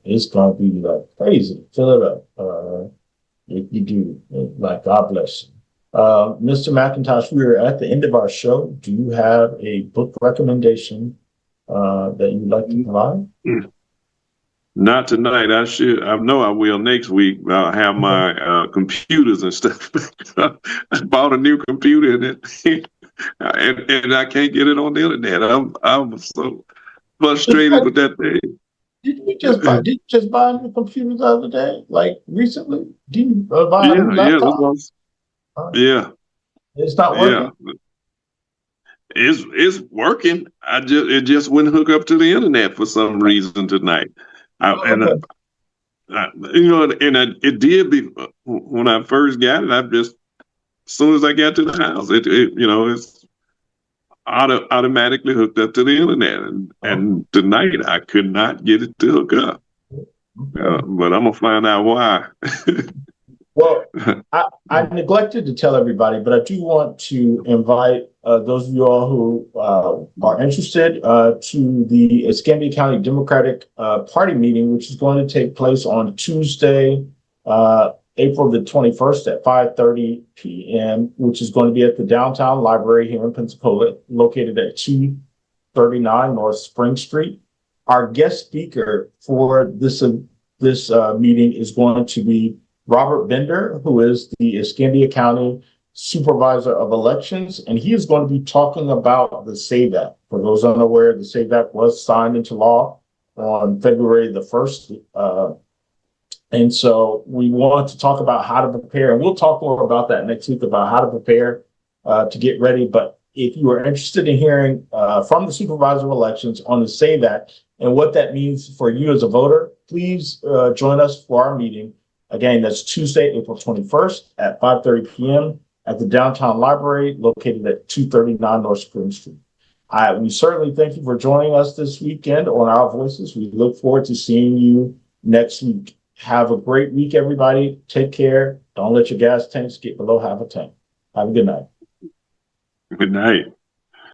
it's going to be like crazy. Fill it up. If you do, like, God bless you. Mr. McIntosh, we are at the end of our show. Do you have a book recommendation that you'd like to provide? Not tonight. I know I will next week. I'll have my computers and stuff. I bought a new computer and I can't get it on the internet. I'm so frustrated with that thing. Did you just buy a new computer the other day? Like recently? Did you buy a new laptop? Yeah. It's not working? Yeah. It's working. It just wouldn't hook up to the internet for some reason tonight. It did be when I first got it. As soon as I got to the house, it's automatically hooked up to the internet, and tonight I could not get it to hook up. But I'm gonna find out why. Well, I neglected to tell everybody, but I do want to invite those of you all who are interested to the Escambia County Democratic Party meeting, which is going to take place on Tuesday, April the 21st at 5:30 p.m., which is going to be at the Downtown Library here in Pensacola, located at 239 North Spring Street. Our guest speaker for this meeting is going to be Robert Bender, who is the Escambia County Supervisor of Elections, and he is going to be talking about the SAVE Act. For those unaware, the SAVE Act was signed into law on February the 1st. And so we want to talk about how to prepare, and we'll talk more about that next week, about how to prepare to get ready. But if you are interested in hearing from the Supervisor of Elections on the SAVE Act and what that means for you as a voter, please join us for our meeting. Again, that's Tuesday, April 21st at 5:30 p.m. at the Downtown Library, located at 239 North Spring Street. We certainly thank you for joining us this weekend on Our Voices. We look forward to seeing you next week. Have a great week, everybody. Take care. Don't let your gas tanks get below half a tank. Have a good night. Good night.